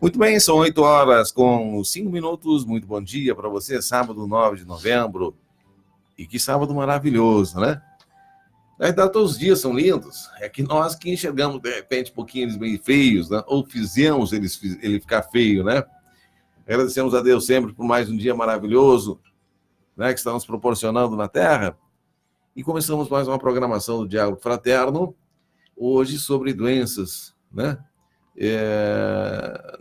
Muito bem, são 8 horas com 5 minutos. Muito bom dia para você, sábado 9 de novembro. E que sábado maravilhoso, né? Na verdade, todos os dias são lindos. É que nós que enxergamos, de repente, um pouquinho eles meio feios, né? Ou fizemos ele ficar feio, né? Agradecemos a Deus sempre por mais um dia maravilhoso, né, que está nos proporcionando na Terra. E começamos mais uma programação do Diálogo Fraterno, hoje sobre doenças, né?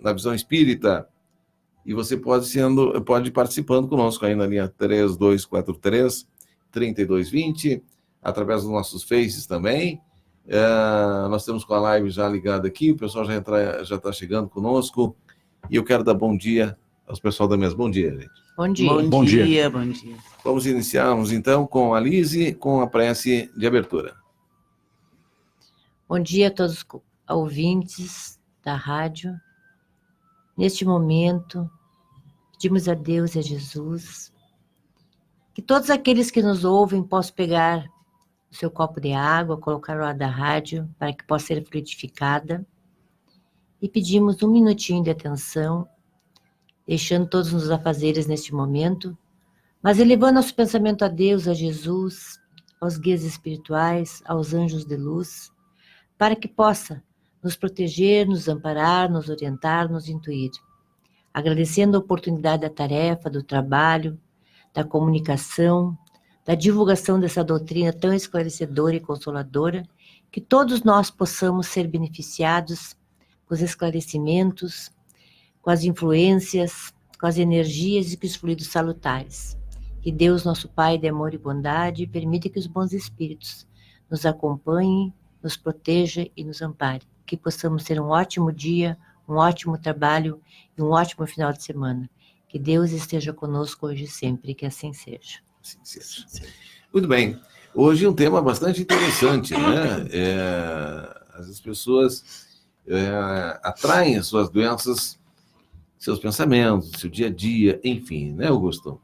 Na visão espírita. E você pode ir participando conosco aí na linha 3243-3220, através dos nossos faces também. Nós temos com a live já ligada aqui, o pessoal já está chegando conosco. E eu quero dar bom dia aos pessoal da mesa. Bom dia, gente. Bom dia. Bom dia. Bom dia. Vamos iniciarmos, então, com a Lise, com a prece de abertura. Bom dia a todos os ouvintes da rádio. Neste momento, pedimos a Deus e a Jesus que todos aqueles que nos ouvem possam pegar o seu copo de água, colocar lá da rádio, para que possa ser fluidificada. E pedimos um minutinho de atenção, deixando todos os afazeres neste momento, mas elevando nosso pensamento a Deus, a Jesus, aos guias espirituais, aos anjos de luz, para que possa nos proteger, nos amparar, nos orientar, nos intuir. Agradecendo a oportunidade da tarefa, do trabalho, da comunicação, da divulgação dessa doutrina tão esclarecedora e consoladora, que todos nós possamos ser beneficiados com os esclarecimentos, com as influências, com as energias e com os fluidos salutares. Que Deus, nosso Pai de amor e bondade, permita que os bons espíritos nos acompanhem, nos proteja e nos ampare. Que possamos ter um ótimo dia, um ótimo trabalho e um ótimo final de semana. Que Deus esteja conosco hoje e sempre, que assim seja. Assim seja. Muito bem. Hoje um tema bastante interessante, né? As pessoas atraem as suas doenças, seus pensamentos, seu dia a dia, enfim, né, Augusto?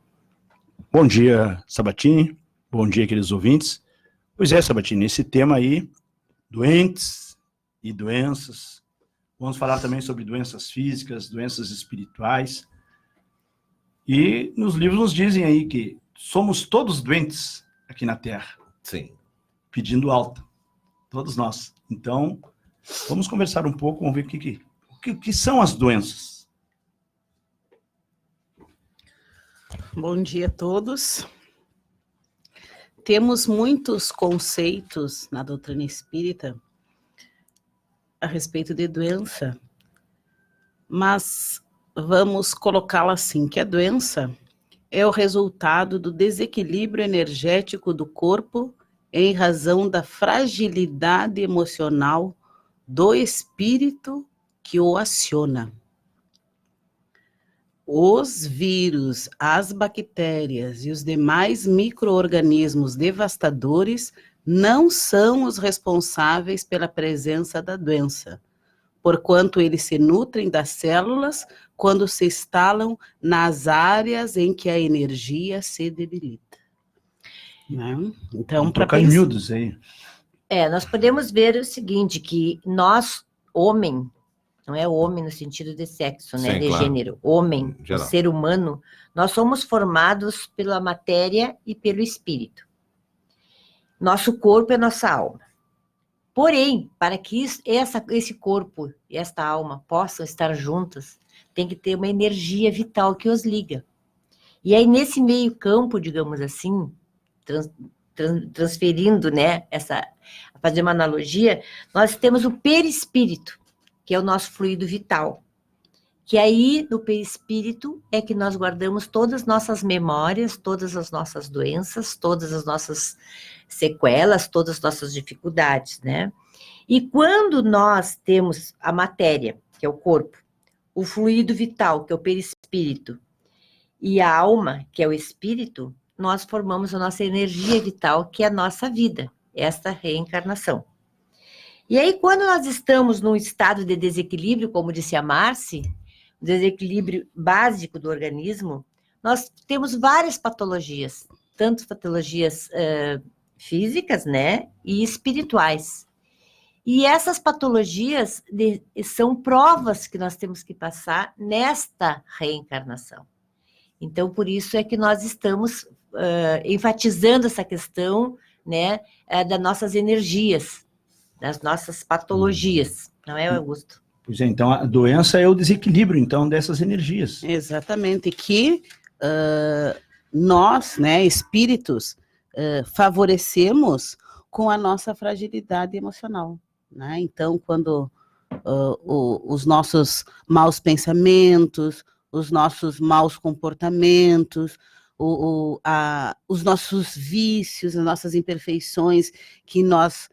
Bom dia, Sabatini. Bom dia, queridos ouvintes. Pois é, Sabatini, esse tema aí, doentes e doenças. Vamos falar também sobre doenças físicas, doenças espirituais. E nos livros nos dizem aí que somos todos doentes aqui na Terra. Sim. Pedindo alta. Todos nós. Então, vamos conversar um pouco, vamos ver o que são as doenças. Bom dia a todos. Temos muitos conceitos na doutrina espírita a respeito de doença, mas vamos colocá-la assim, que a doença é o resultado do desequilíbrio energético do corpo em razão da fragilidade emocional do espírito que o aciona. Os vírus, as bactérias e os demais micro-organismos devastadores não são os responsáveis pela presença da doença, porquanto eles se nutrem das células quando se instalam nas áreas em que a energia se debilita. Né? Então, para tocar em miúdos aí. Nós podemos ver o seguinte, que nós, homem, não é homem no sentido de sexo, né, Sim, de claro. gênero, homem, o Geral. ser humano, nós somos formados pela matéria e pelo espírito. Nosso corpo é nossa alma. Porém, para que esse corpo e esta alma possam estar juntas, tem que ter uma energia vital que os liga. E aí, nesse meio campo, digamos assim, transferindo, né, fazer uma analogia, nós temos o perispírito, que é o nosso fluido vital. Que aí, no perispírito, é que nós guardamos todas as nossas memórias, todas as nossas doenças, todas as nossas sequelas, todas as nossas dificuldades, né? E quando nós temos a matéria, que é o corpo, o fluido vital, que é o perispírito, e a alma, que é o espírito, nós formamos a nossa energia vital, que é a nossa vida, esta reencarnação. E aí, quando nós estamos num estado de desequilíbrio, como disse a Marci, desequilíbrio básico do organismo, nós temos várias patologias, tanto patologias físicas, né, e espirituais. E essas patologias são provas que nós temos que passar nesta reencarnação. Então, por isso é que nós estamos enfatizando essa questão, né, das nossas energias, das nossas patologias, não é, Augusto? Pois é, então a doença é o desequilíbrio, então, dessas energias. Exatamente, que nós, né, espíritos, favorecemos com a nossa fragilidade emocional, né? Então, quando os nossos maus pensamentos, os nossos maus comportamentos, os nossos vícios, as nossas imperfeições, que nós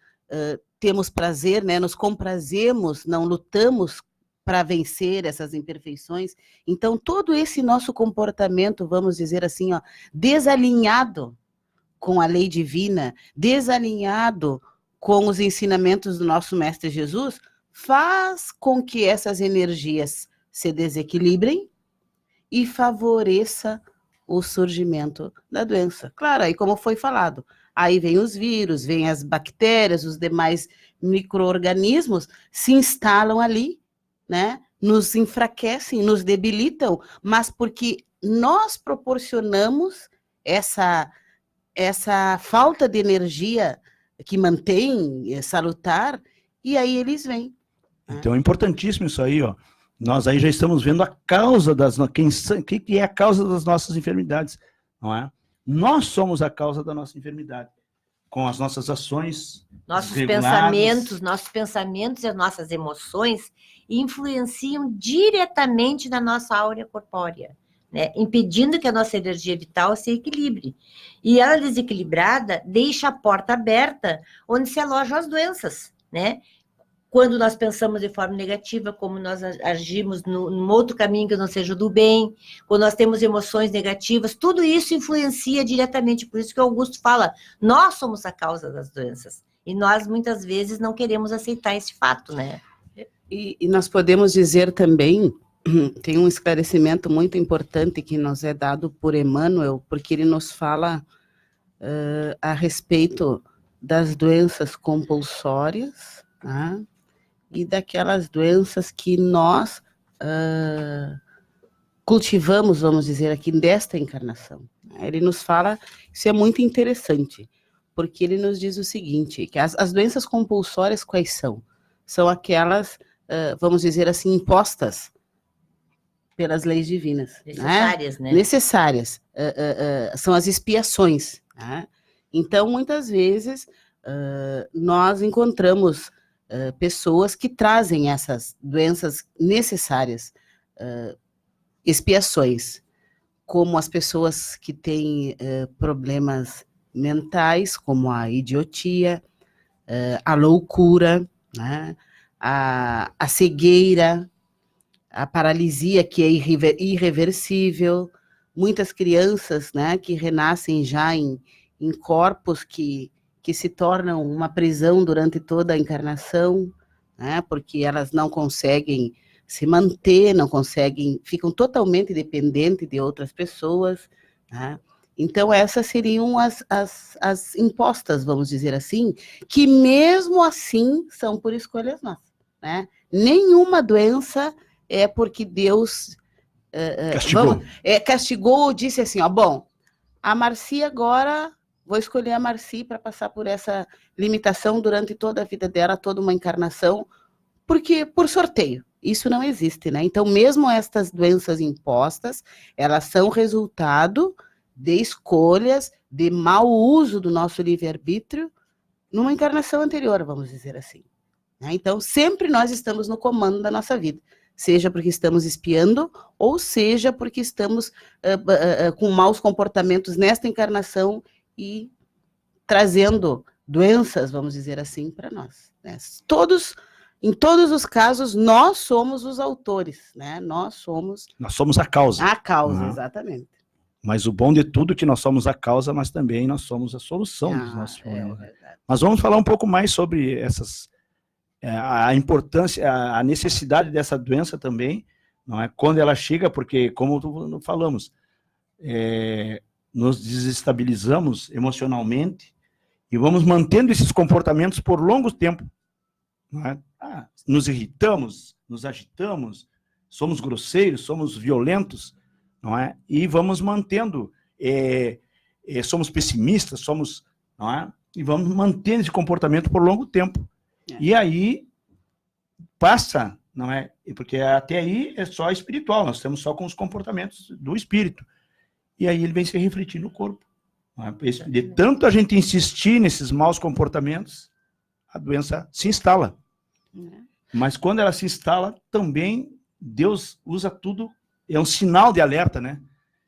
temos prazer, né? Nos comprazemos, não lutamos para vencer essas imperfeições. Então, todo esse nosso comportamento, vamos dizer assim, ó, desalinhado com a lei divina, desalinhado com os ensinamentos do nosso Mestre Jesus, faz com que essas energias se desequilibrem e favoreça o surgimento da doença. Claro, aí como foi falado, aí vem os vírus, vem as bactérias, os demais micro-organismos se instalam ali, né? Nos enfraquecem, nos debilitam, mas porque nós proporcionamos essa falta de energia que mantém salutar, e aí eles vêm. Então é importantíssimo isso aí, ó. Nós aí já estamos vendo a causa que é a causa das nossas enfermidades, não é? Nós somos a causa da nossa enfermidade, com as nossas ações, nossos pensamentos e as nossas emoções influenciam diretamente na nossa áurea corpórea, né? Impedindo que a nossa energia vital se equilibre. E ela desequilibrada deixa a porta aberta onde se alojam as doenças, né? Quando nós pensamos de forma negativa, como nós agimos num outro caminho que não seja do bem, quando nós temos emoções negativas, tudo isso influencia diretamente. Por isso que o Augusto fala, nós somos a causa das doenças. E nós, muitas vezes, não queremos aceitar esse fato, né? E nós podemos dizer também, tem um esclarecimento muito importante que nos é dado por Emmanuel, porque ele nos fala a respeito das doenças compulsórias, né? E daquelas doenças que nós cultivamos, vamos dizer aqui, desta encarnação. Ele nos fala, isso é muito interessante, porque ele nos diz o seguinte, que as doenças compulsórias quais são? São aquelas, vamos dizer assim, impostas pelas leis divinas. Necessárias, né? Necessárias. São as expiações. Né? Então, muitas vezes, nós encontramos pessoas que trazem essas doenças necessárias, expiações, como as pessoas que têm problemas mentais, como a idiotia, a loucura, né? a cegueira, a paralisia, que é irreversível, muitas crianças, né, que renascem já em corpos que se tornam uma prisão durante toda a encarnação, né, porque elas não conseguem se manter, ficam totalmente dependentes de outras pessoas, né? Então, essas seriam as impostas, vamos dizer assim, que mesmo assim são por escolhas nossas, né? Nenhuma doença é porque Deus castigou ou disse assim, ó, bom, a Marci agora... Vou escolher a Marci para passar por essa limitação durante toda a vida dela, toda uma encarnação, porque por sorteio. Isso não existe, né? Então, mesmo estas doenças impostas, elas são resultado de escolhas, de mau uso do nosso livre-arbítrio numa encarnação anterior, vamos dizer assim. Então, sempre nós estamos no comando da nossa vida, seja porque estamos espiando, ou seja porque estamos com maus comportamentos nesta encarnação e trazendo doenças, vamos dizer assim, para nós. Né? Em todos os casos, nós somos os autores, né? Nós somos a causa. A causa, exatamente. Mas o bom de tudo é que nós somos a causa, mas também nós somos a solução dos nossos problemas. Mas vamos falar um pouco mais sobre a importância, a necessidade dessa doença também, não é? Quando ela chega, porque, como falamos, nos desestabilizamos emocionalmente e vamos mantendo esses comportamentos por longo tempo, não é? Nos irritamos, nos agitamos, somos grosseiros, somos violentos, não é? E vamos mantendo, somos pessimistas, não é? E vamos mantendo esse comportamento por longo tempo. E aí passa, não é? Porque até aí é só espiritual, nós estamos só com os comportamentos do espírito. E aí ele vem se refletir no corpo. Não é? De tanto a gente insistir nesses maus comportamentos, a doença se instala. Mas quando ela se instala, também Deus usa tudo, é um sinal de alerta, né?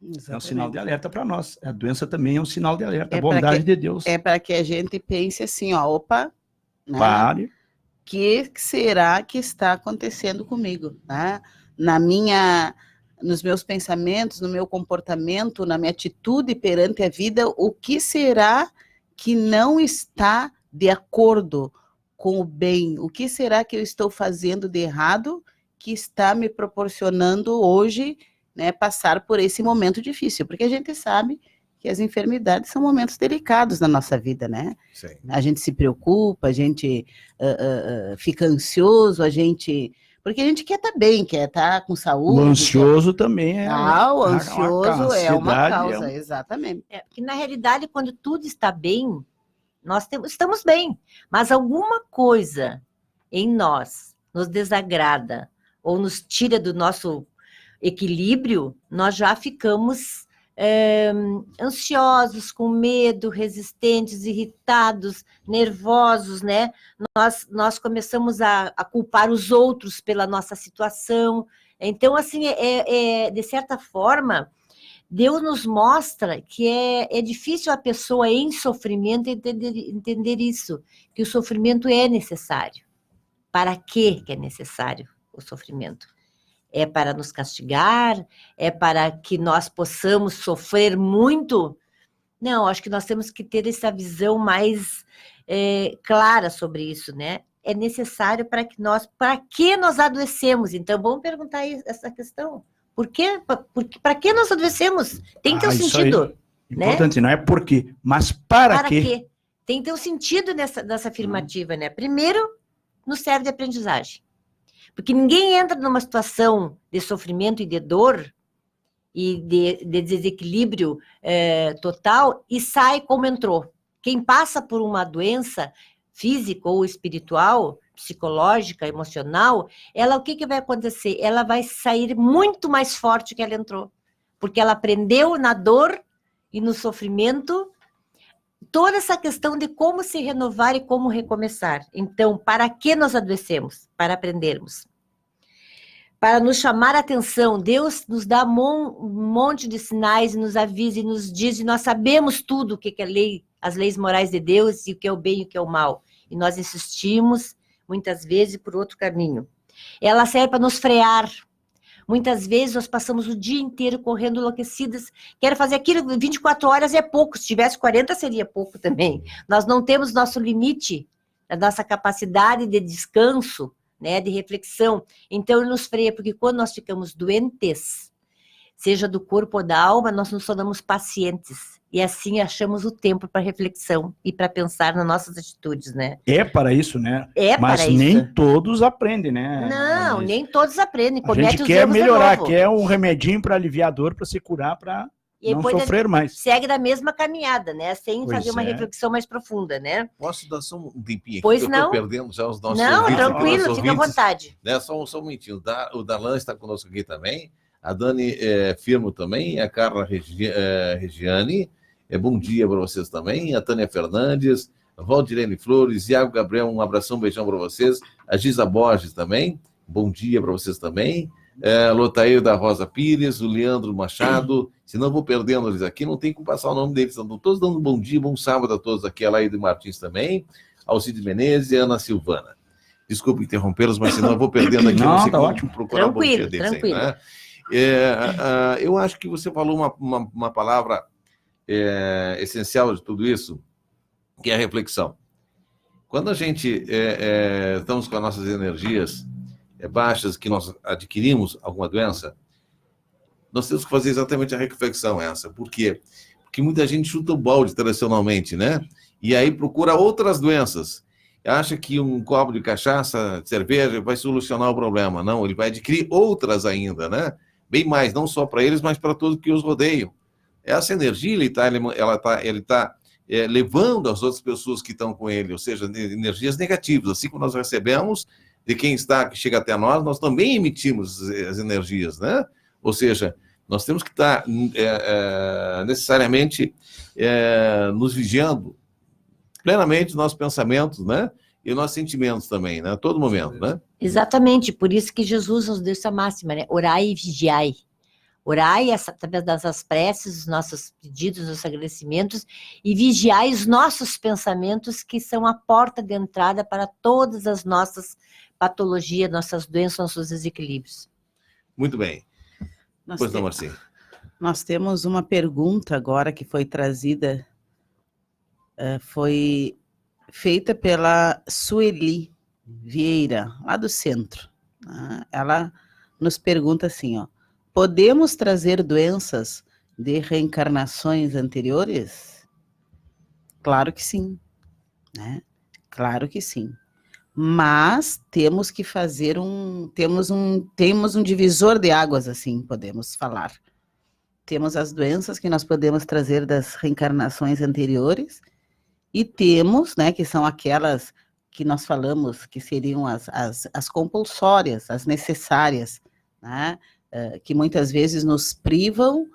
Exatamente. É um sinal de alerta para nós. A doença também é um sinal de alerta, a bondade de Deus. É para que a gente pense assim, opa, né? Pare. O que será que está acontecendo comigo, né? Nos meus pensamentos, no meu comportamento, na minha atitude perante a vida, o que será que não está de acordo com o bem? O que será que eu estou fazendo de errado que está me proporcionando hoje, né, passar por esse momento difícil? Porque a gente sabe que as enfermidades são momentos delicados na nossa vida, né? Sim. A gente se preocupa, a gente fica ansioso, porque a gente quer estar bem, quer estar com saúde. O ansioso também é. O ansioso é uma causa, exatamente. Porque na realidade, quando tudo está bem, nós estamos bem, mas alguma coisa em nós nos desagrada ou nos tira do nosso equilíbrio, nós já ficamos ansiosos, com medo, resistentes, irritados, nervosos, né? Nós começamos a culpar os outros pela nossa situação. Então, assim, de certa forma, Deus nos mostra que é difícil a pessoa em sofrimento entender isso, que o sofrimento é necessário. Para quê que é necessário o sofrimento? É para nos castigar? É para que nós possamos sofrer muito? Não, acho que nós temos que ter essa visão mais clara sobre isso, né? É necessário para que nós adoecemos? Então, vamos perguntar essa questão. Para que nós adoecemos? Tem que ter um sentido. Importante, né? Não é por quê, mas para quê? Tem que ter um sentido nessa afirmativa, né? Primeiro, nos serve de aprendizagem. Porque ninguém entra numa situação de sofrimento e de dor e de desequilíbrio total e sai como entrou. Quem passa por uma doença física ou espiritual, psicológica, emocional, o que vai acontecer? Ela vai sair muito mais forte que ela entrou. Porque ela aprendeu na dor e no sofrimento toda essa questão de como se renovar e como recomeçar. Então, para que nós adoecemos? Para aprendermos. Para nos chamar a atenção, Deus nos dá um monte de sinais, nos avisa e nos diz, e nós sabemos tudo o que é as leis morais de Deus, e o que é o bem e o que é o mal. E nós insistimos, muitas vezes, por outro caminho. Ela serve para nos frear. Muitas vezes nós passamos o dia inteiro correndo enlouquecidas. Quero fazer aquilo, 24 horas é pouco. Se tivesse 40, seria pouco também. Nós não temos nosso limite, a nossa capacidade de descanso, né, de reflexão. Então, ele nos freia, porque quando nós ficamos doentes, seja do corpo ou da alma, nós nos tornamos pacientes. E assim achamos o tempo para reflexão e para pensar nas nossas atitudes, né? É para isso, né? Mas para nem isso. Todos aprendem, né? Não, nem todos aprendem. A gente quer melhorar, quer um remedinho para aliviar a dor, para se curar, para não sofrer mais. Segue da mesma caminhada, né? Sem fazer uma reflexão mais profunda, né? Posso dar só um tempinho aqui? Pois não. Perdendo já os nossos ouvintes. Não, tranquilo, fica ouvintes, à vontade. Né? Só um momentinho. O Darlan está conosco aqui também. A Dani Firmo também. A Carla Regiane. Bom dia para vocês também. A Tânia Fernandes. A Valdirene Flores. Iago Gabriel, um abração, um beijão para vocês. A Giza Borges também. Bom dia para vocês também. Lotair da Rosa Pires, o Leandro Machado, senão vou perdendo eles aqui, não tem como passar o nome deles, estão todos dando um bom dia, bom sábado a todos aqui, a Laíde Martins também, Alcide Menezes e Ana Silvana. Desculpe interrompê-los, mas senão eu vou perdendo aqui, não sei como ótimo. Procurar tranquilo, um bom dia deles tranquilo. Aí, né? Eu acho que você falou uma palavra essencial de tudo isso, que é a reflexão. Quando a gente estamos com as nossas energias baixas, que nós adquirimos alguma doença, nós temos que fazer exatamente a reflexão essa. Por quê? Porque muita gente chuta o balde tradicionalmente, né? E aí procura outras doenças. acha que um copo de cachaça, de cerveja, vai solucionar o problema. Não, ele vai adquirir outras ainda, né? Bem mais, não só para eles, mas para todos que os rodeiam. Essa energia ele tá levando as outras pessoas que estão com ele, ou seja, energias negativas. Assim como nós recebemos de quem está, que chega até nós também emitimos as energias, né? Ou seja, nós temos que estar necessariamente nos vigiando plenamente nossos pensamentos, né? E nossos sentimentos também, né? A todo momento, né? Exatamente, por isso que Jesus nos deu essa máxima, né? Orai e vigiai. Orai através das preces, os nossos pedidos, os nossos agradecimentos, e vigiai os nossos pensamentos, que são a porta de entrada para todas as nossas patologias, nossas doenças, nossos desequilíbrios. Muito bem. Pois não, Marcinho. Nós temos uma pergunta agora que foi trazida, foi feita pela Sueli Vieira, lá do centro. Ela nos pergunta assim, ó: podemos trazer doenças de reencarnações anteriores? Claro que sim, né? Claro que sim. Mas temos que fazer temos um divisor de águas, assim, podemos falar. Temos as doenças que nós podemos trazer das reencarnações anteriores, e temos, né, que são aquelas que nós falamos que seriam as compulsórias, as necessárias, né, que muitas vezes nos privam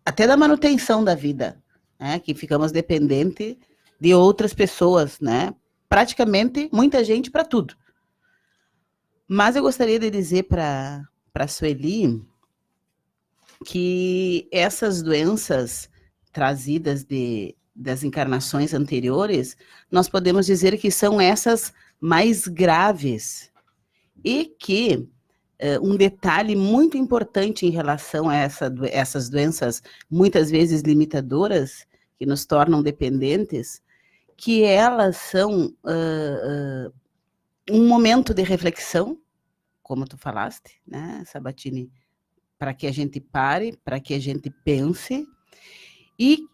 até da manutenção da vida, né, que ficamos dependentes de outras pessoas, né, praticamente muita gente para tudo. Mas eu gostaria de dizer para a Sueli que essas doenças trazidas das encarnações anteriores, nós podemos dizer que são essas mais graves, e que um detalhe muito importante em relação a essas doenças, muitas vezes limitadoras, que nos tornam dependentes, que elas são um momento de reflexão, como tu falaste, né, Sabatini, para que a gente pare, para que a gente pense, e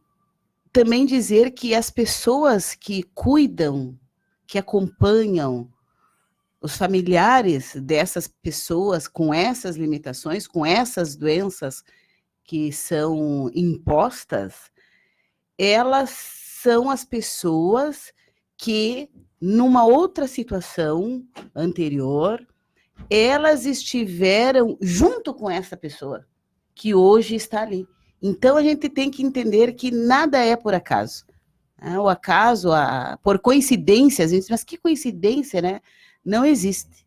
também dizer que as pessoas que cuidam, que acompanham os familiares dessas pessoas com essas limitações, com essas doenças que são impostas, elas são as pessoas que, numa outra situação anterior, elas estiveram junto com essa pessoa que hoje está ali. Então, a gente tem que entender que nada é por acaso. O acaso, por coincidência, a gente diz, mas que coincidência, né? Não existe.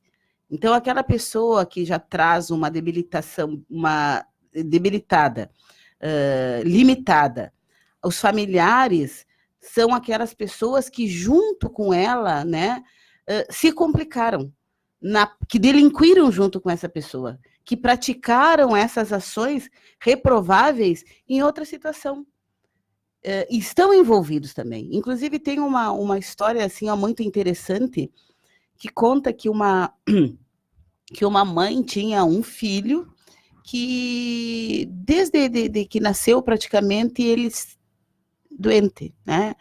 Então, aquela pessoa que já traz uma debilitação, uma debilitada, limitada, os familiares são aquelas pessoas que, junto com ela, né, se complicaram, que delinquiram junto com essa pessoa, que praticaram essas ações reprováveis em outra situação. Estão envolvidos também. Inclusive, tem uma história assim, muito interessante, que conta que uma mãe tinha um filho que, desde que nasceu, praticamente, ele doente, né?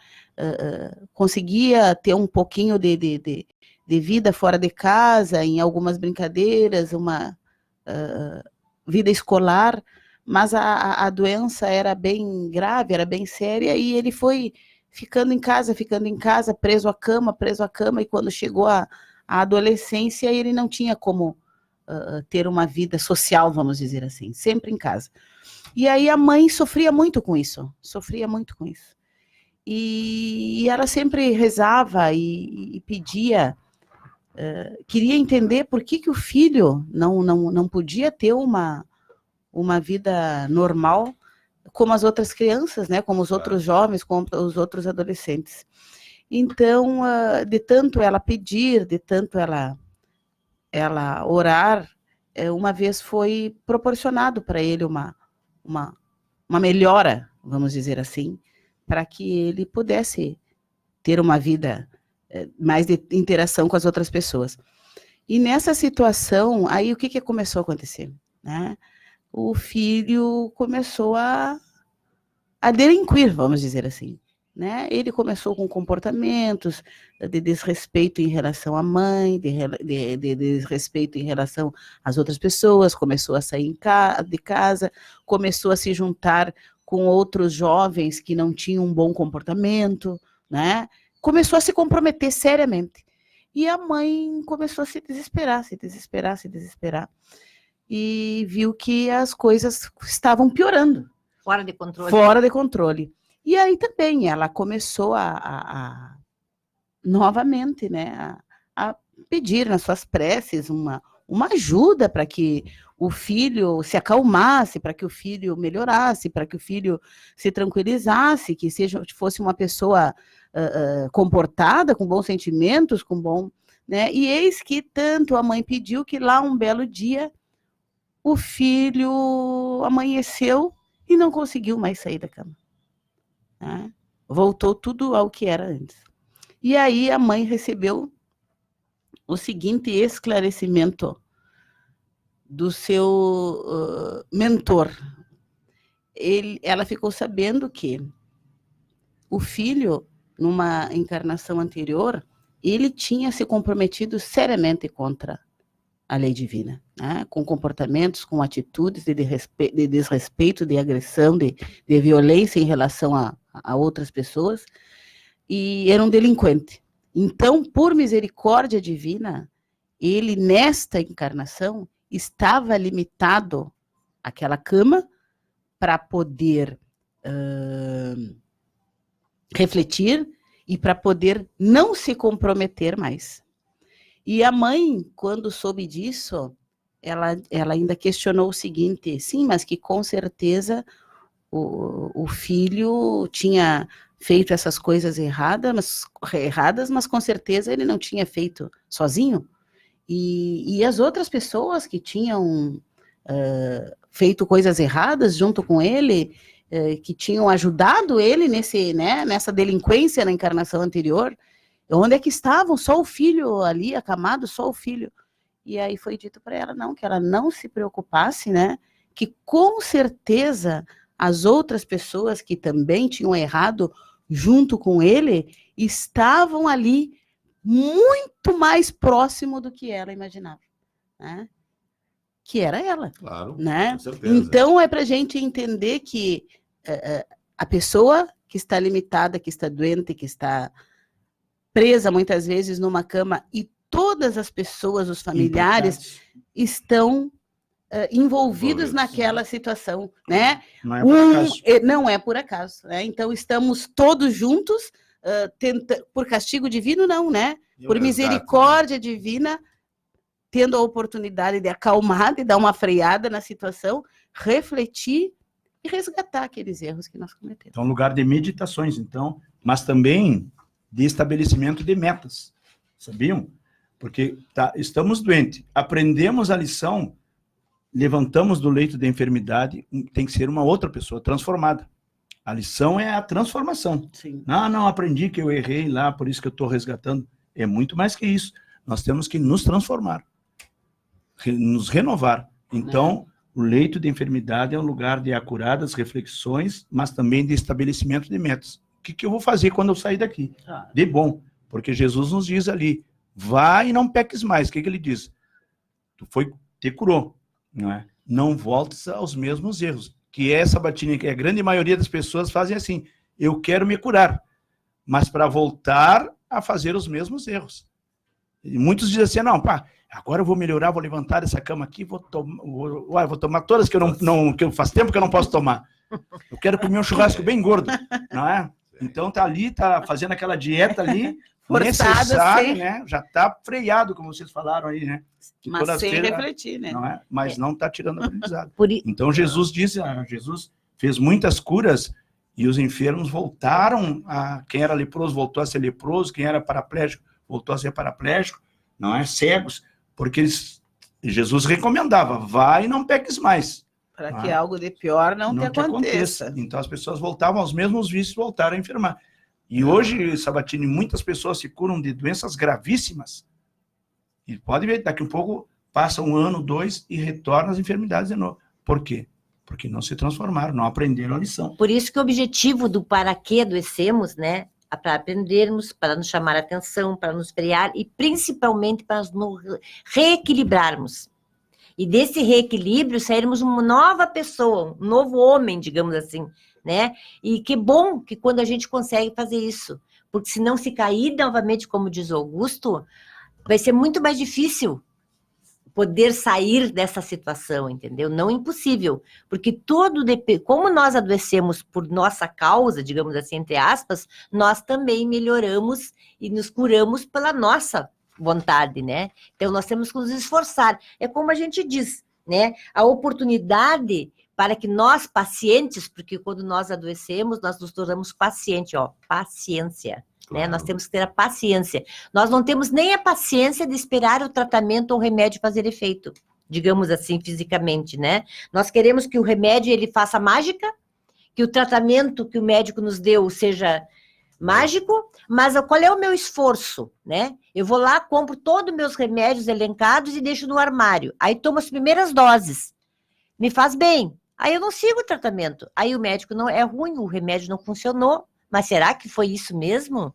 Conseguia ter um pouquinho de vida fora de casa, em algumas brincadeiras, uma vida escolar, mas a doença era bem grave, era bem séria, e ele foi ficando em casa, preso à cama, e quando chegou à adolescência, ele não tinha como ter uma vida social, vamos dizer assim, sempre em casa. E aí a mãe sofria muito com isso. E ela sempre rezava e pedia, queria entender por que o filho não podia ter uma vida normal, como as outras crianças, né, como os outros jovens, como os outros adolescentes. Então, de tanto ela pedir, de tanto ela orar, uma vez foi proporcionado para ele uma melhora, vamos dizer assim, para que ele pudesse ter uma vida mais de interação com as outras pessoas. E nessa situação, aí o que começou a acontecer, né? O filho começou a delinquir, vamos dizer assim, né? Ele começou com comportamentos de desrespeito em relação à mãe, de desrespeito em relação às outras pessoas, começou a sair de casa, começou a se juntar com outros jovens que não tinham um bom comportamento, né? Começou a se comprometer seriamente. E a mãe começou a se desesperar, e viu que as coisas estavam piorando. Fora de controle. Fora de controle. E aí também ela começou novamente, né, a pedir nas suas preces uma ajuda para que o filho se acalmasse, para que o filho melhorasse, para que o filho se tranquilizasse, que fosse uma pessoa comportada, com bons sentimentos, né? E eis que tanto a mãe pediu que lá um belo dia o filho amanheceu e não conseguiu mais sair da cama. Né? Voltou tudo ao que era antes. E aí a mãe recebeu o seguinte esclarecimento do seu mentor. Ela ficou sabendo que o filho, numa encarnação anterior, ele tinha se comprometido seriamente contra a lei divina, né? Com comportamentos, com atitudes de desrespeito, de agressão, de violência em relação a outras pessoas, e era um delinquente. Então, por misericórdia divina, ele, nesta encarnação, estava limitado àquela cama para poder refletir e para poder não se comprometer mais. E a mãe, quando soube disso, ela ainda questionou o seguinte: sim, mas que com certeza o filho tinha feito essas coisas erradas, mas com certeza ele não tinha feito sozinho. E as outras pessoas que tinham feito coisas erradas junto com ele, que tinham ajudado ele nessa delinquência na encarnação anterior, onde é que estavam? Só o filho ali, acamado, só o filho. E aí foi dito para ela, que ela não se preocupasse, né? Que com certeza as outras pessoas que também tinham errado junto com ele estavam ali muito mais próximo do que ela imaginava, né? Que era ela. Claro, né? com certeza. Então é para a gente entender que a pessoa que está limitada, que está doente, que está presa muitas vezes numa cama, e todas as pessoas, os familiares, estão envolvidos naquela situação, né? Não é por acaso. Não é por acaso, né? Então estamos todos juntos, por castigo divino não, né? Por misericórdia divina, tendo a oportunidade de acalmar, de dar uma freada na situação, refletir e resgatar aqueles erros que nós cometemos. Então, lugar de meditações, então, mas também de estabelecimento de metas, sabiam? Porque estamos doentes, aprendemos a lição, levantamos do leito da enfermidade, tem que ser uma outra pessoa transformada. A lição é a transformação. Sim. Não aprendi que eu errei lá, por isso que eu estou resgatando. É muito mais que isso. Nós temos que nos transformar, nos renovar. Então, o leito de enfermidade é um lugar de acuradas reflexões, mas também de estabelecimento de metas. O que eu vou fazer quando eu sair daqui? De bom, porque Jesus nos diz ali, vai e não peques mais. O que ele diz? Te curou, não é? Não voltes aos mesmos erros. Que essa batina que a grande maioria das pessoas fazem assim, eu quero me curar, mas para voltar a fazer os mesmos erros. E muitos dizem assim, agora eu vou melhorar, vou levantar essa cama aqui, vou tomar todas que eu faz tempo que eu não posso tomar. Eu quero comer um churrasco bem gordo, não é? Então tá fazendo aquela dieta ali, forçada, necessária, né? Já tá freado, como vocês falaram aí, né? Que mas sem refletir, né? Não é? Mas não tá tirando aprendizado. Então Jesus Jesus fez muitas curas e os enfermos voltaram quem era leproso voltou a ser leproso, quem era paraplégico voltou a ser paraplégico, não é? Cegos, porque Jesus recomendava, vai e não peques mais. Para que algo de pior não te aconteça. Então as pessoas voltavam aos mesmos vícios, voltaram a enfermar. E hoje, Sabatini, muitas pessoas se curam de doenças gravíssimas. E pode ver, daqui a um pouco passa 1 ano, 2 e retorna as enfermidades de novo. Por quê? porque não se transformaram, não aprenderam a lição. Por isso que o objetivo do para que adoecemos, né, é para aprendermos, para nos chamar a atenção, para nos frear e principalmente para nos reequilibrarmos. E desse reequilíbrio sairmos uma nova pessoa, um novo homem, digamos assim, né? E que bom que quando a gente consegue fazer isso, porque se não se cair novamente, como diz o Augusto, vai ser muito mais difícil poder sair dessa situação, entendeu? Não impossível, porque tudo depende, como nós adoecemos por nossa causa, digamos assim, entre aspas, nós também melhoramos e nos curamos pela nossa vontade, né? Então, nós temos que nos esforçar. É como a gente diz, né? A oportunidade para que nós, pacientes, porque quando nós adoecemos, nós nos tornamos pacientes, ó, paciência, Claro. né? Nós temos que ter a paciência. Nós não temos nem a paciência de esperar o tratamento ou o remédio fazer efeito, digamos assim, fisicamente, né? Nós queremos que o remédio, ele faça mágica, que o tratamento que o médico nos deu seja mágico, mas qual é o meu esforço, né? Eu vou lá, compro todos os meus remédios elencados e deixo no armário. Aí tomo as primeiras doses. Me faz bem. Aí eu não sigo o tratamento. Aí o médico não é ruim, o remédio não funcionou. Mas será que foi isso mesmo?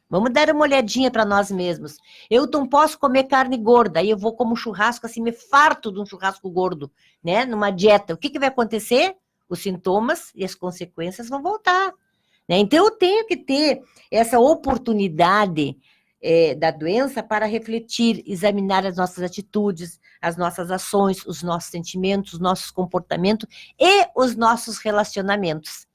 Vamos dar uma olhadinha para nós mesmos. Eu não posso comer carne gorda, aí eu vou como churrasco, assim, me farto de um churrasco gordo, né? Numa dieta. O que vai acontecer? Os sintomas e as consequências vão voltar. Né? Então, eu tenho que ter essa oportunidade da doença para refletir, examinar as nossas atitudes, as nossas ações, os nossos sentimentos, os nossos comportamentos e os nossos relacionamentos,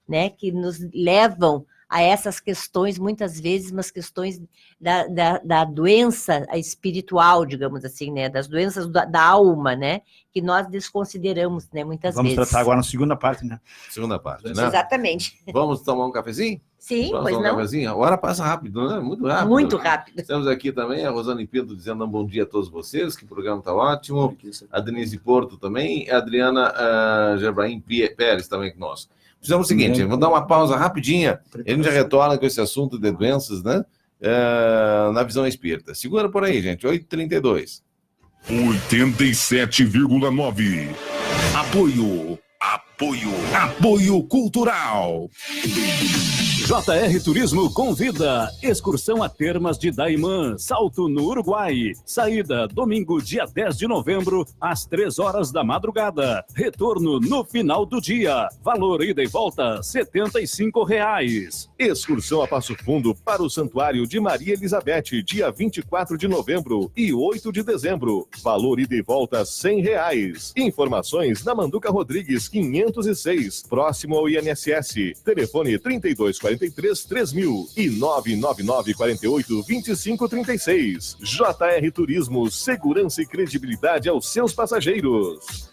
né? Que nos levam a essas questões, muitas vezes, umas questões da doença espiritual, digamos assim, né? Das doenças da alma, né? Que nós desconsideramos, né? Muitas vezes. Vamos tratar agora na segunda parte, né? Segunda parte, né? Exatamente. Vamos tomar um cafezinho? Sim, Vamos pois tomar um não. cafezinho? A hora passa rápido, né? Muito rápido. Muito rápido. Temos aqui também a Rosane Pinto dizendo um bom dia a todos vocês, que o programa está ótimo. A Denise Porto também. A Adriana Gebraim Pérez também conosco. Fizemos o seguinte, vamos dar uma pausa rapidinha. A gente já retorna com esse assunto de doenças, né? Na visão espírita. Segura por aí, gente. 8h32. 87,9. Apoio cultural. JR Turismo convida. Excursão a Termas de Daimã, Salto no Uruguai. Saída domingo, dia 10 de novembro, às 3 horas da madrugada. Retorno no final do dia. Valor ida e volta, R$ 75. Excursão a Passo Fundo para o Santuário de Maria Elizabeth, dia 24 de novembro e 8 de dezembro. Valor ida e volta, R$ 100. Informações na Manduca Rodrigues, 506, próximo ao INSS. Telefone 3243-3000 e 99948-2536. JR Turismo, segurança e credibilidade aos seus passageiros.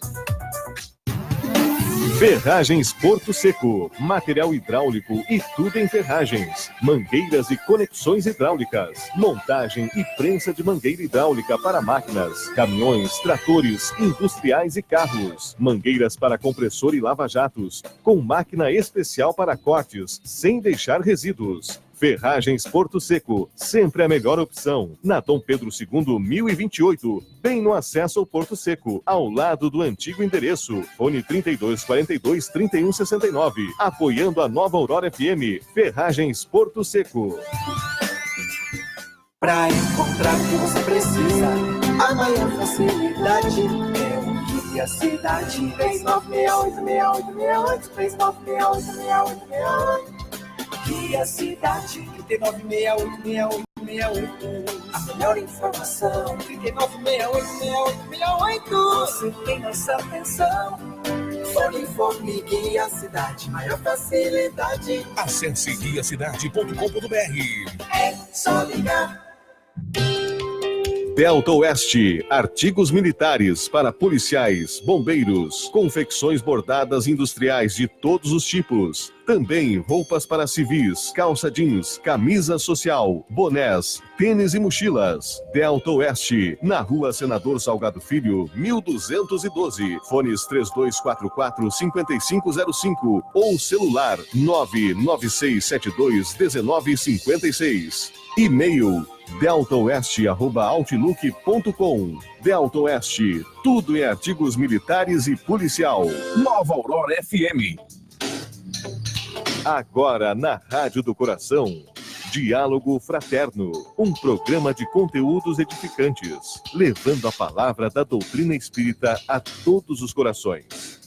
Ferragens Porto Seco, material hidráulico e tudo em ferragens, mangueiras e conexões hidráulicas, montagem e prensa de mangueira hidráulica para máquinas, caminhões, tratores, industriais e carros, mangueiras para compressor e lava-jatos, com máquina especial para cortes, sem deixar resíduos. Ferragens Porto Seco, sempre a melhor opção. Na Dom Pedro II, 1028, bem no acesso ao Porto Seco, ao lado do antigo endereço. Fone 3242-3169. Apoiando a Nova Aurora FM. Ferragens Porto Seco. Pra encontrar o que você precisa, a maior facilidade é o Guia Cidade. 39686868, 39686868. Guia Cidade, 39686868. A melhor informação, 39686868. Você tem nossa atenção. Fone Guia Cidade, maior facilidade. Acesse guiacidade.com.br. É só ligar. Delta Oeste, artigos militares para policiais, bombeiros, confecções bordadas industriais de todos os tipos. Também roupas para civis, calça jeans, camisa social, bonés, tênis e mochilas. Delta Oeste, na Rua Senador Salgado Filho, 1212. Fones 3244-5505 ou celular 996721956. E-mail deltaoeste@outlook.com. Delta Oeste, tudo em artigos militares e policial. Nova Aurora FM. Agora na Rádio do Coração, Diálogo Fraterno, um programa de conteúdos edificantes, levando a palavra da doutrina espírita a todos os corações.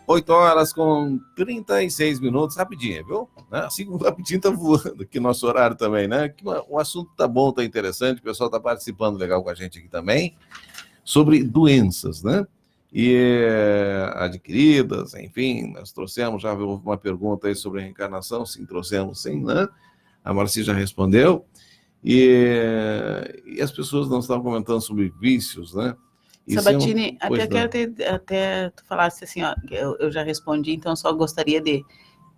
8h36, rapidinho, viu? Assim, rapidinho tá voando aqui nosso horário também, né? O assunto tá bom, tá interessante, o pessoal tá participando legal com a gente aqui também, sobre doenças, né? Adquiridas, enfim, nós trouxemos, já houve uma pergunta aí sobre a reencarnação, sim, trouxemos, sim, né? A Marci já respondeu, e as pessoas não estavam comentando sobre vícios, né? Sabatini, até tu falasse assim, ó, eu já respondi, então só gostaria de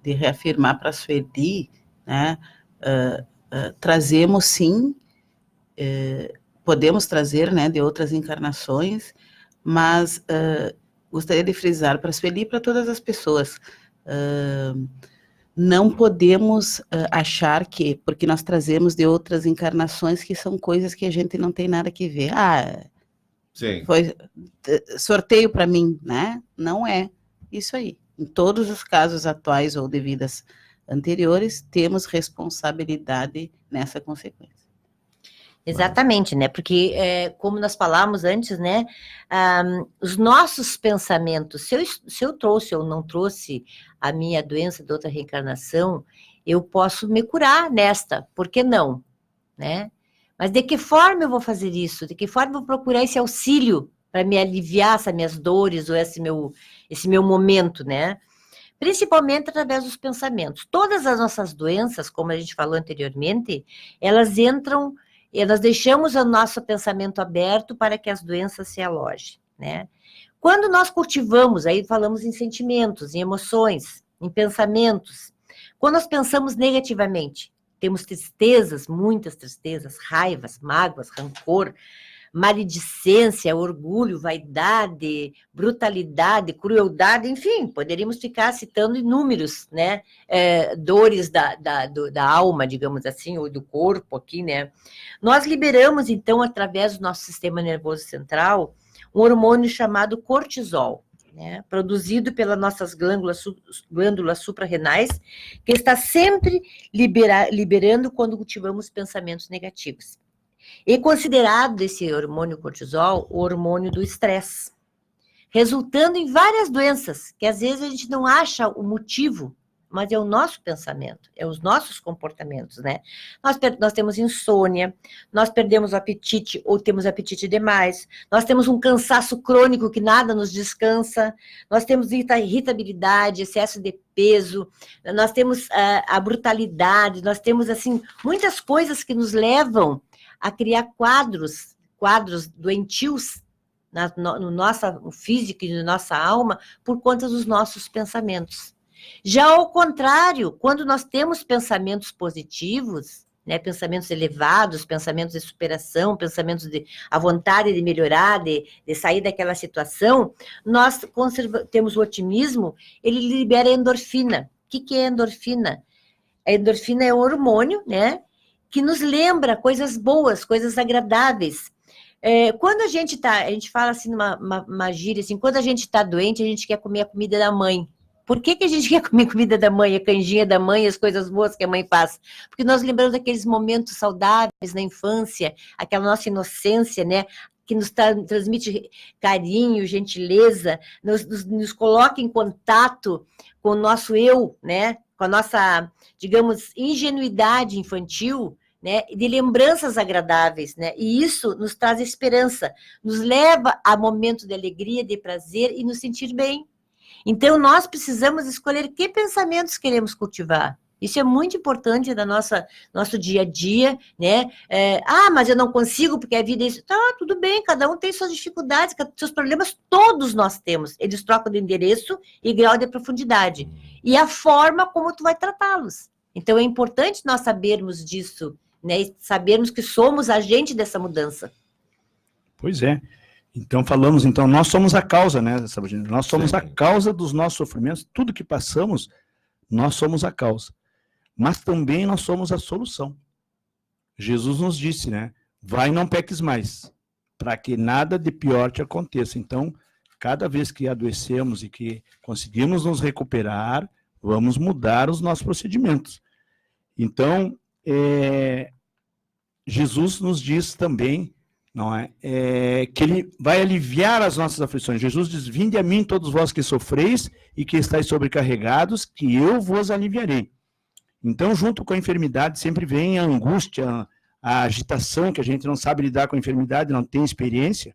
reafirmar para a Sueli, né, trazemos sim, podemos trazer, né, de outras encarnações, mas gostaria de frisar para a Sueli e para todas as pessoas, não podemos achar que, porque nós trazemos de outras encarnações que são coisas que a gente não tem nada que ver, sim. Foi sorteio para mim, né? Não é isso aí. Em todos os casos atuais ou de vidas anteriores, temos responsabilidade nessa consequência. Exatamente, né? Porque, como nós falamos antes, né? Os nossos pensamentos, se eu trouxe ou não trouxe a minha doença de outra reencarnação, eu posso me curar nesta, por que não? Né? Mas de que forma eu vou fazer isso? De que forma eu vou procurar esse auxílio para me aliviar essas minhas dores ou esse meu momento, né? Principalmente através dos pensamentos. Todas as nossas doenças, como a gente falou anteriormente, elas deixamos o nosso pensamento aberto para que as doenças se alojem, né? Quando nós cultivamos, aí falamos em sentimentos, em emoções, em pensamentos, quando nós pensamos negativamente, temos tristezas, muitas tristezas, raivas, mágoas, rancor, maledicência, orgulho, vaidade, brutalidade, crueldade, enfim, poderíamos ficar citando inúmeros, né, dores da alma, digamos assim, ou do corpo aqui, né. Nós liberamos, então, através do nosso sistema nervoso central, um hormônio chamado cortisol, né, produzido pelas nossas glândulas suprarrenais, que está sempre liberando quando cultivamos pensamentos negativos. E considerado esse hormônio cortisol o hormônio do estresse, resultando em várias doenças, que às vezes a gente não acha o motivo, mas é o nosso pensamento, é os nossos comportamentos, né? Nós temos insônia, nós perdemos o apetite ou temos apetite demais, nós temos um cansaço crônico que nada nos descansa, nós temos irritabilidade, excesso de peso, nós temos a brutalidade, nós temos, assim, muitas coisas que nos levam a criar quadros doentios no físico e na nossa alma por conta dos nossos pensamentos. Já ao contrário, quando nós temos pensamentos positivos, né, pensamentos elevados, pensamentos de superação, pensamentos de a vontade de melhorar, de sair daquela situação, nós temos o otimismo, ele libera a endorfina. O que é endorfina? A endorfina é um hormônio, né, que nos lembra coisas boas, coisas agradáveis. Quando a gente fala assim, numa gíria, assim, quando a gente está doente, a gente quer comer a comida da mãe. Por que a gente quer comer comida da mãe, a canjinha da mãe, as coisas boas que a mãe faz? Porque nós lembramos daqueles momentos saudáveis na infância, aquela nossa inocência, né? Que nos transmite carinho, gentileza, nos coloca em contato com o nosso eu, né? digamos, ingenuidade infantil, né, de lembranças agradáveis, né? E isso nos traz esperança, nos leva a momentos de alegria, de prazer e nos sentir bem. Então, nós precisamos escolher que pensamentos queremos cultivar. Isso é muito importante no nosso dia a dia, né? Mas eu não consigo porque a vida é isso. Tá, tudo bem, cada um tem suas dificuldades, seus problemas, todos nós temos. Eles trocam de endereço e grau de profundidade. E a forma como tu vai tratá-los. Então, é importante nós sabermos disso, né? E sabermos que somos agente dessa mudança. Pois é. Então, nós somos a causa, né, Sabatini? Nós somos a causa dos nossos sofrimentos, tudo que passamos, nós somos a causa. Mas também nós somos a solução. Jesus nos disse, né? Vai e não peques mais, para que nada de pior te aconteça. Então, cada vez que adoecemos e que conseguimos nos recuperar, vamos mudar os nossos procedimentos. Então, Jesus nos diz também, não é? Que ele vai aliviar as nossas aflições. Jesus diz, vinde a mim todos vós que sofreis e que estáis sobrecarregados, que eu vos aliviarei. Então, junto com a enfermidade, sempre vem a angústia, a agitação, que a gente não sabe lidar com a enfermidade, não tem experiência.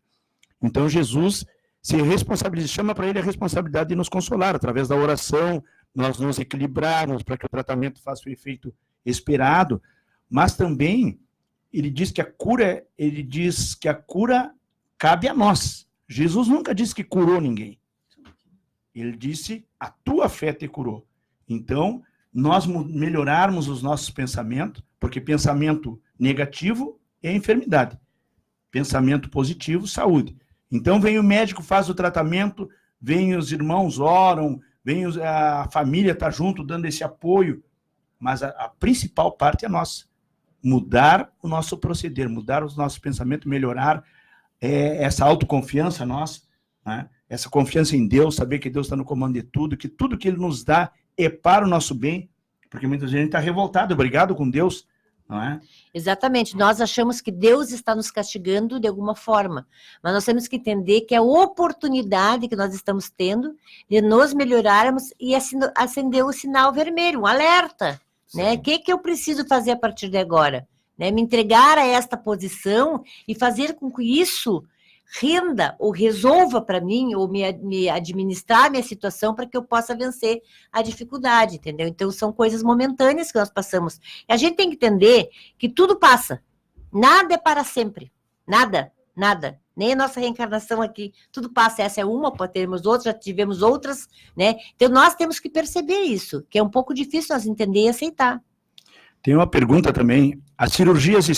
Então, Jesus se responsabiliza, chama para ele a responsabilidade de nos consolar, através da oração, nós nos equilibrarmos para que o tratamento faça o efeito esperado, mas também ele diz que a cura cabe a nós. Jesus nunca disse que curou ninguém. Ele disse, a tua fé te curou. Então, nós melhorarmos os nossos pensamentos, porque pensamento negativo é enfermidade. Pensamento positivo, saúde. Então, vem o médico, faz o tratamento, vem os irmãos, oram, a família está junto, dando esse apoio, mas a principal parte é nossa. Mudar o nosso proceder, mudar os nossos pensamentos, melhorar essa autoconfiança nossa, né? Essa confiança em Deus, saber que Deus está no comando de tudo que Ele nos dá é para o nosso bem, porque muita gente está revoltada, brigado com Deus, não é? Exatamente, nós achamos que Deus está nos castigando de alguma forma, mas nós temos que entender que é a oportunidade que nós estamos tendo de nos melhorarmos e acender o sinal vermelho, um alerta. Né? O que eu preciso fazer a partir de agora? Né? Me entregar a esta posição e fazer com que isso renda ou resolva para mim, ou me administrar a minha situação para que eu possa vencer a dificuldade, entendeu? Então, são coisas momentâneas que nós passamos. E a gente tem que entender que tudo passa. Nada é para sempre. Nada, nada. Nem a nossa reencarnação aqui, tudo passa. Essa é uma, pode termos outras, já tivemos outras, né? Então, nós temos que perceber isso, que é um pouco difícil nós entender e aceitar. Tem uma pergunta também. As cirurgias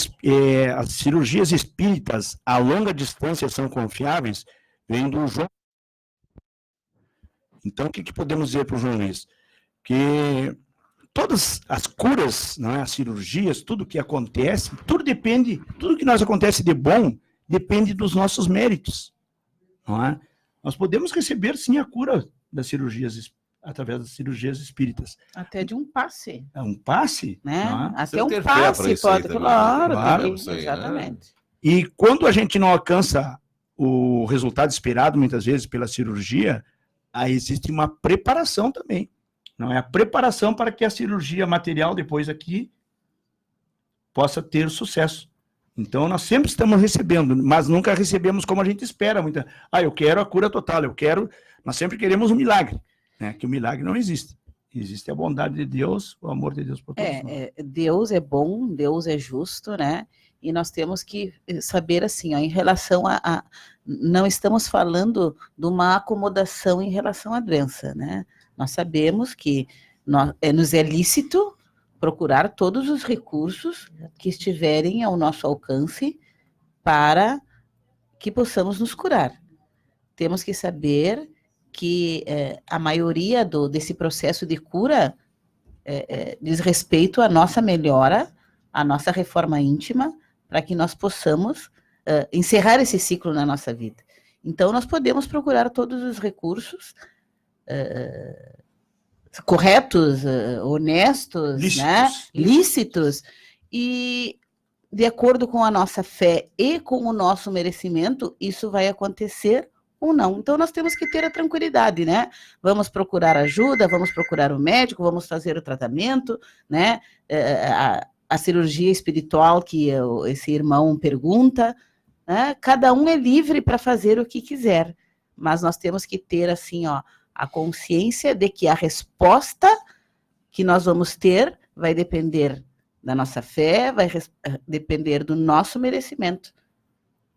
espíritas a longa distância são confiáveis? Vem do João. Então, o que podemos dizer para o João Luiz? Que todas as curas, não é? As cirurgias, tudo que acontece, tudo que nos acontece de bom, depende dos nossos méritos, não é? Nós podemos receber, sim, a cura das cirurgias, através das cirurgias espíritas. Até de um passe. É um passe? Né? É? Até um passe pode, claro, exatamente. Né? E quando a gente não alcança o resultado esperado, muitas vezes, pela cirurgia, aí existe uma preparação também. Não é a preparação para que a cirurgia material, depois aqui, possa ter sucesso. Então, nós sempre estamos recebendo, mas nunca recebemos como a gente espera. Eu quero a cura total, nós sempre queremos um milagre, né? Que o milagre não existe. Existe a bondade de Deus, o amor de Deus por todos nós. Deus é bom, Deus é justo, né? E nós temos que saber, assim, em relação não estamos falando de uma acomodação em relação à doença, né? Nós sabemos que nos é lícito procurar todos os recursos que estiverem ao nosso alcance para que possamos nos curar. Temos que saber que a maioria desse processo de cura diz respeito à nossa melhora, à nossa reforma íntima, para que nós possamos encerrar esse ciclo na nossa vida. Então, nós podemos procurar todos os recursos corretos, honestos, lícitos, né? Lícitos, e de acordo com a nossa fé e com o nosso merecimento, isso vai acontecer ou não. Então, nós temos que ter a tranquilidade, né? Vamos procurar ajuda, vamos procurar o médico, vamos fazer o tratamento, né? A cirurgia espiritual que esse irmão pergunta, né? Cada um é livre para fazer o que quiser, mas nós temos que ter, assim, ó, a consciência de que a resposta que nós vamos ter vai depender da nossa fé, vai depender do nosso merecimento.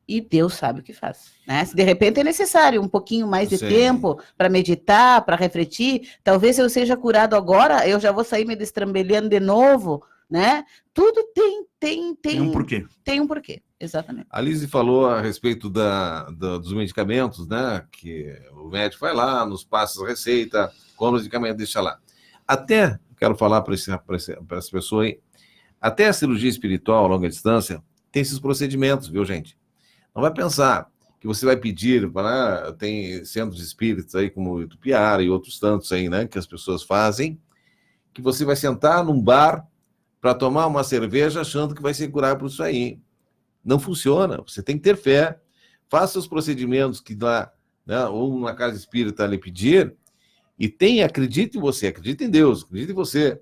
E Deus sabe o que faz, né? Se de repente é necessário um pouquinho mais de tempo para meditar, para refletir, talvez eu seja curado agora, eu já vou sair me destrambelhando de novo, né? Tudo tem um porquê. Tem um porquê, exatamente. A Lise falou a respeito dos medicamentos, né? Que o médico vai lá, nos passa a receita, compra o medicamento, deixa lá. Até, quero falar para essa pessoa aí, até a cirurgia espiritual a longa distância tem esses procedimentos, viu, gente? Não vai pensar que você vai pedir para... Tem centros espíritas aí, como o Itupiara e outros tantos aí, né? Que as pessoas fazem, que você vai sentar num bar para tomar uma cerveja achando que vai ser curado por isso aí. Não funciona. Você tem que ter fé. Faça os procedimentos que lá, né, ou uma casa espírita lhe pedir, e acredite em você, acredite em Deus, acredite em você,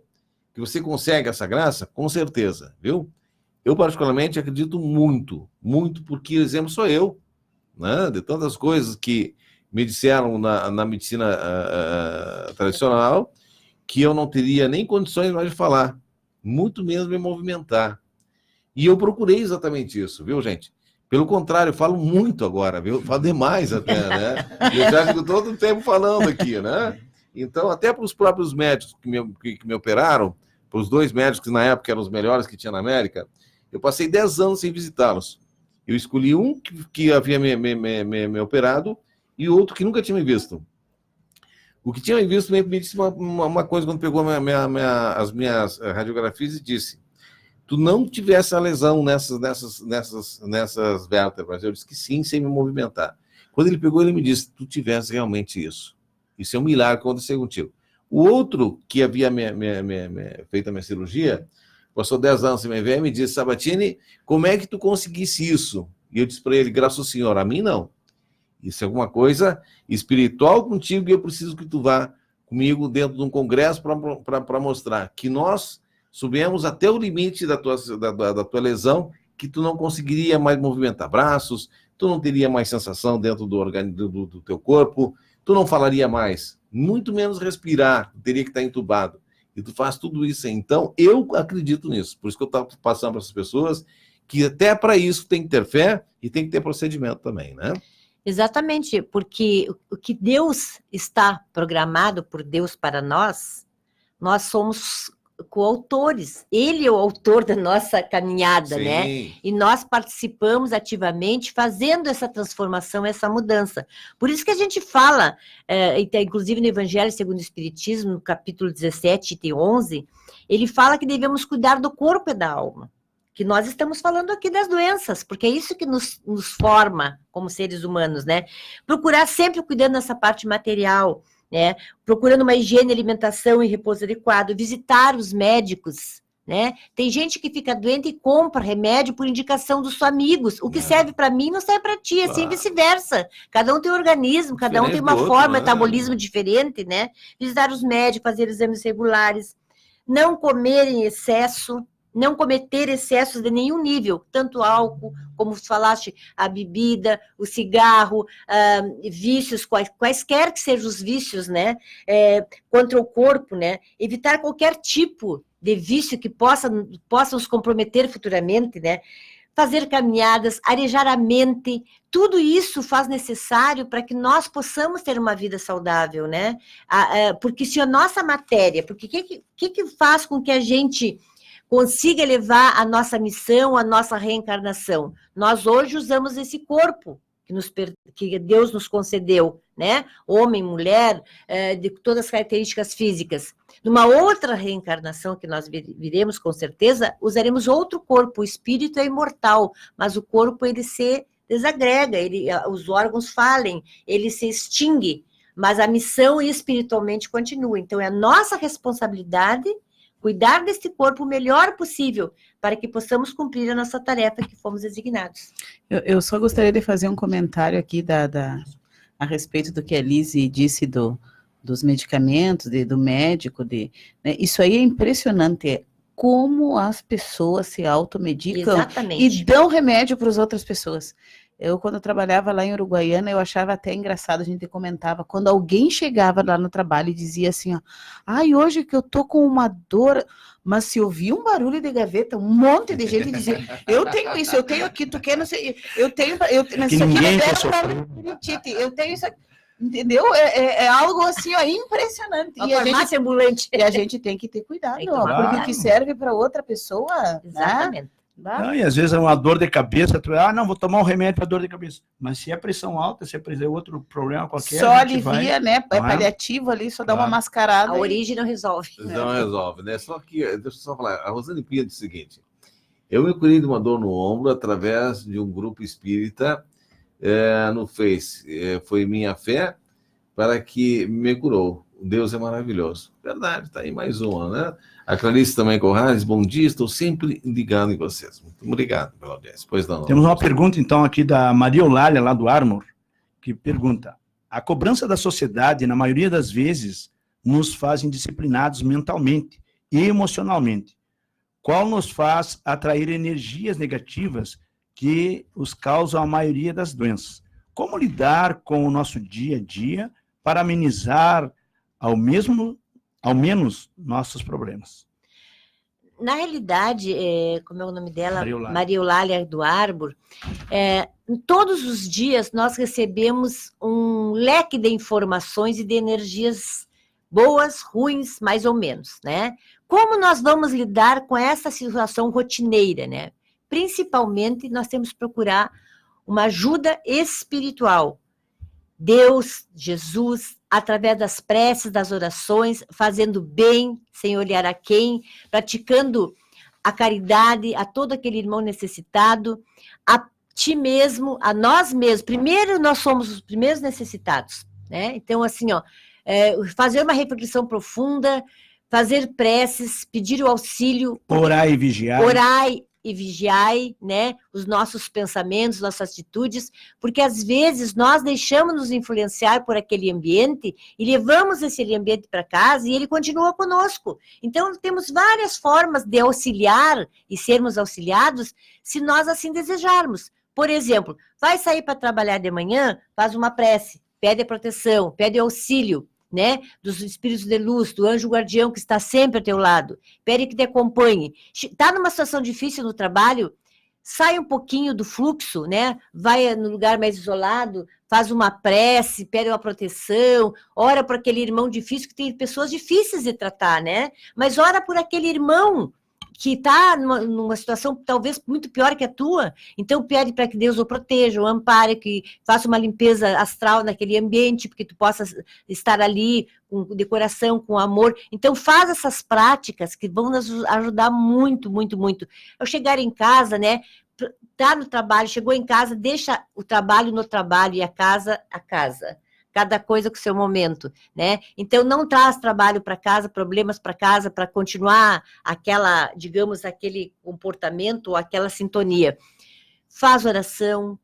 que você consegue essa graça, com certeza, viu? Eu, particularmente, acredito muito, muito, porque exemplo sou eu, né? De tantas coisas que me disseram na medicina tradicional, que eu não teria nem condições mais de falar, muito menos me movimentar. E eu procurei exatamente isso, viu, gente? Pelo contrário, eu falo muito agora, viu? Eu falo demais até, né? Eu já fico todo o tempo falando aqui, né? Então, até para os próprios médicos que me operaram, para os 2 médicos que na época eram os melhores que tinha na América, eu passei 10 anos sem visitá-los. Eu escolhi um que havia me operado e outro que nunca tinha me visto. O que tinha me visto me disse uma coisa quando pegou as minhas radiografias e disse: tu não tivesse a lesão nessas vértebras. Eu disse que sim, sem me movimentar. Quando ele pegou, ele me disse: tu tivesse realmente isso. Isso é um milagre que aconteceu contigo. O outro que havia feito a minha cirurgia, passou 10 anos sem me ver, me disse: Sabatini, como é que tu conseguisse isso? E eu disse para ele: graças ao Senhor, a mim não. Isso é alguma coisa espiritual contigo e eu preciso que tu vá comigo dentro de um congresso para mostrar que nós subimos até o limite da tua lesão, que tu não conseguiria mais movimentar braços, tu não teria mais sensação dentro do teu corpo, tu não falaria mais, muito menos respirar, tu teria que estar entubado. E tu faz tudo isso aí. Então, eu acredito nisso. Por isso que eu estava passando para essas pessoas que até para isso tem que ter fé e tem que ter procedimento também, né? Exatamente, porque o que Deus está programado por Deus para nós somos coautores. Ele é o autor da nossa caminhada, Sim. né? E nós participamos ativamente fazendo essa transformação, essa mudança. Por isso que a gente fala, inclusive no Evangelho segundo o Espiritismo, no capítulo 17, item 11, ele fala que devemos cuidar do corpo e da alma. Que nós estamos falando aqui das doenças, porque é isso que nos forma como seres humanos, né? Procurar sempre cuidando dessa parte material, né? Procurando uma higiene, alimentação e repouso adequado, visitar os médicos, né? Tem gente que fica doente e compra remédio por indicação dos seus amigos. O que serve para mim não serve para ti, assim vice-versa. Cada um tem um organismo, cada um tem uma forma, metabolismo diferente, né? Visitar os médicos, fazer exames regulares, não comer em excesso, não cometer excessos de nenhum nível, tanto álcool, como falaste, a bebida, o cigarro, vícios, quaisquer que sejam os vícios, né? Contra o corpo, né? Evitar qualquer tipo de vício que possa nos comprometer futuramente, né? Fazer caminhadas, arejar a mente, tudo isso faz necessário para que nós possamos ter uma vida saudável, né? Porque se a nossa matéria, porque o que faz com que a gente consiga levar a nossa missão, a nossa reencarnação? Nós hoje usamos esse corpo que Deus nos concedeu, né? Homem, mulher, de todas as características físicas. Numa outra reencarnação que nós viremos, com certeza, usaremos outro corpo. O espírito é imortal, mas o corpo, ele se desagrega, os órgãos falem, ele se extingue, mas a missão espiritualmente continua. Então, é a nossa responsabilidade cuidar desse corpo o melhor possível, para que possamos cumprir a nossa tarefa que fomos designados. Eu só gostaria de fazer um comentário aqui a respeito do que a Lise disse dos medicamentos, do médico, né, isso aí é impressionante, como as pessoas se automedicam Exatamente. e dão remédio para as outras pessoas. Eu, quando eu trabalhava lá em Uruguaiana, eu achava até engraçado, a gente comentava, quando alguém chegava lá no trabalho e dizia assim, ó, ai, hoje que eu tô com uma dor, mas se ouvia um barulho de gaveta, um monte de gente dizia, eu tenho isso, eu tenho aqui, tu quer, não sei, eu tenho, mas isso aqui ninguém me quer deram sofrer. paratite, eu tenho isso aqui, entendeu? É algo assim, ó, impressionante. Uma farmácia ambulante. E a gente tem que ter cuidado, Tem que tomar porque o cuidado. que serve para outra pessoa, né? Exatamente. Não, e às vezes é uma dor de cabeça, não, vou tomar um remédio para dor de cabeça. Mas se é pressão alta, se é outro problema qualquer, só a gente alivia, vai, né? É não é? paliativo ali, só dá uma Claro. mascarada. A origem não resolve. Não resolve, né? Só que, deixa eu só falar, a Rosane Pia disse o seguinte, eu me curei de uma dor no ombro através de um grupo espírita no Face. Foi minha fé para que me curou. Deus é maravilhoso. Verdade, tá aí mais uma, né? A Clarice também Corrales, bom dia, estou sempre ligado em vocês. Muito obrigado pela audiência. Pois não. Temos uma pergunta, então, aqui da Maria Eulália, lá do Armor, que pergunta, a cobrança da sociedade, na maioria das vezes, nos faz indisciplinados mentalmente e emocionalmente. Qual nos faz atrair energias negativas que os causam a maioria das doenças? Como lidar com o nosso dia a dia para amenizar ao menos nossos problemas? Na realidade, como é o nome dela? Maria Eulália. Maria Eulália do Arbor, todos os dias nós recebemos um leque de informações e de energias boas, ruins, mais ou menos, né? Como nós vamos lidar com essa situação rotineira, né? Principalmente, nós temos que procurar uma ajuda espiritual. Deus, Jesus, através das preces, das orações, fazendo bem, sem olhar a quem, praticando a caridade a todo aquele irmão necessitado, a ti mesmo, a nós mesmos. Primeiro, nós somos os primeiros necessitados, né? Então, assim, ó, fazer uma reflexão profunda, fazer preces, pedir o auxílio. Orar e vigiar. Orai e vigiai, né, os nossos pensamentos, nossas atitudes, porque às vezes nós deixamos nos influenciar por aquele ambiente e levamos esse ambiente para casa e ele continua conosco. Então, temos várias formas de auxiliar e sermos auxiliados se nós assim desejarmos. Por exemplo, vai sair para trabalhar de manhã, faz uma prece, pede proteção, pede auxílio, né, dos espíritos de luz, do anjo guardião que está sempre ao teu lado, pede que te acompanhe. Está numa situação difícil no trabalho, sai um pouquinho do fluxo, né, vai no lugar mais isolado, faz uma prece, pede uma proteção, ora por aquele irmão difícil, que tem pessoas difíceis de tratar, né, mas ora por aquele irmão que está numa situação talvez muito pior que a tua, então pede para que Deus o proteja, o ampare, que faça uma limpeza astral naquele ambiente, porque tu possa estar ali com decoração, com amor. Então faz essas práticas que vão nos ajudar muito, muito, muito. Ao chegar em casa, né, tá no trabalho, chegou em casa, deixa o trabalho no trabalho e a casa, cada coisa com o seu momento, né? Então, não traz trabalho para casa, problemas para casa, para continuar aquela, digamos, aquele comportamento, aquela sintonia. Faz oração,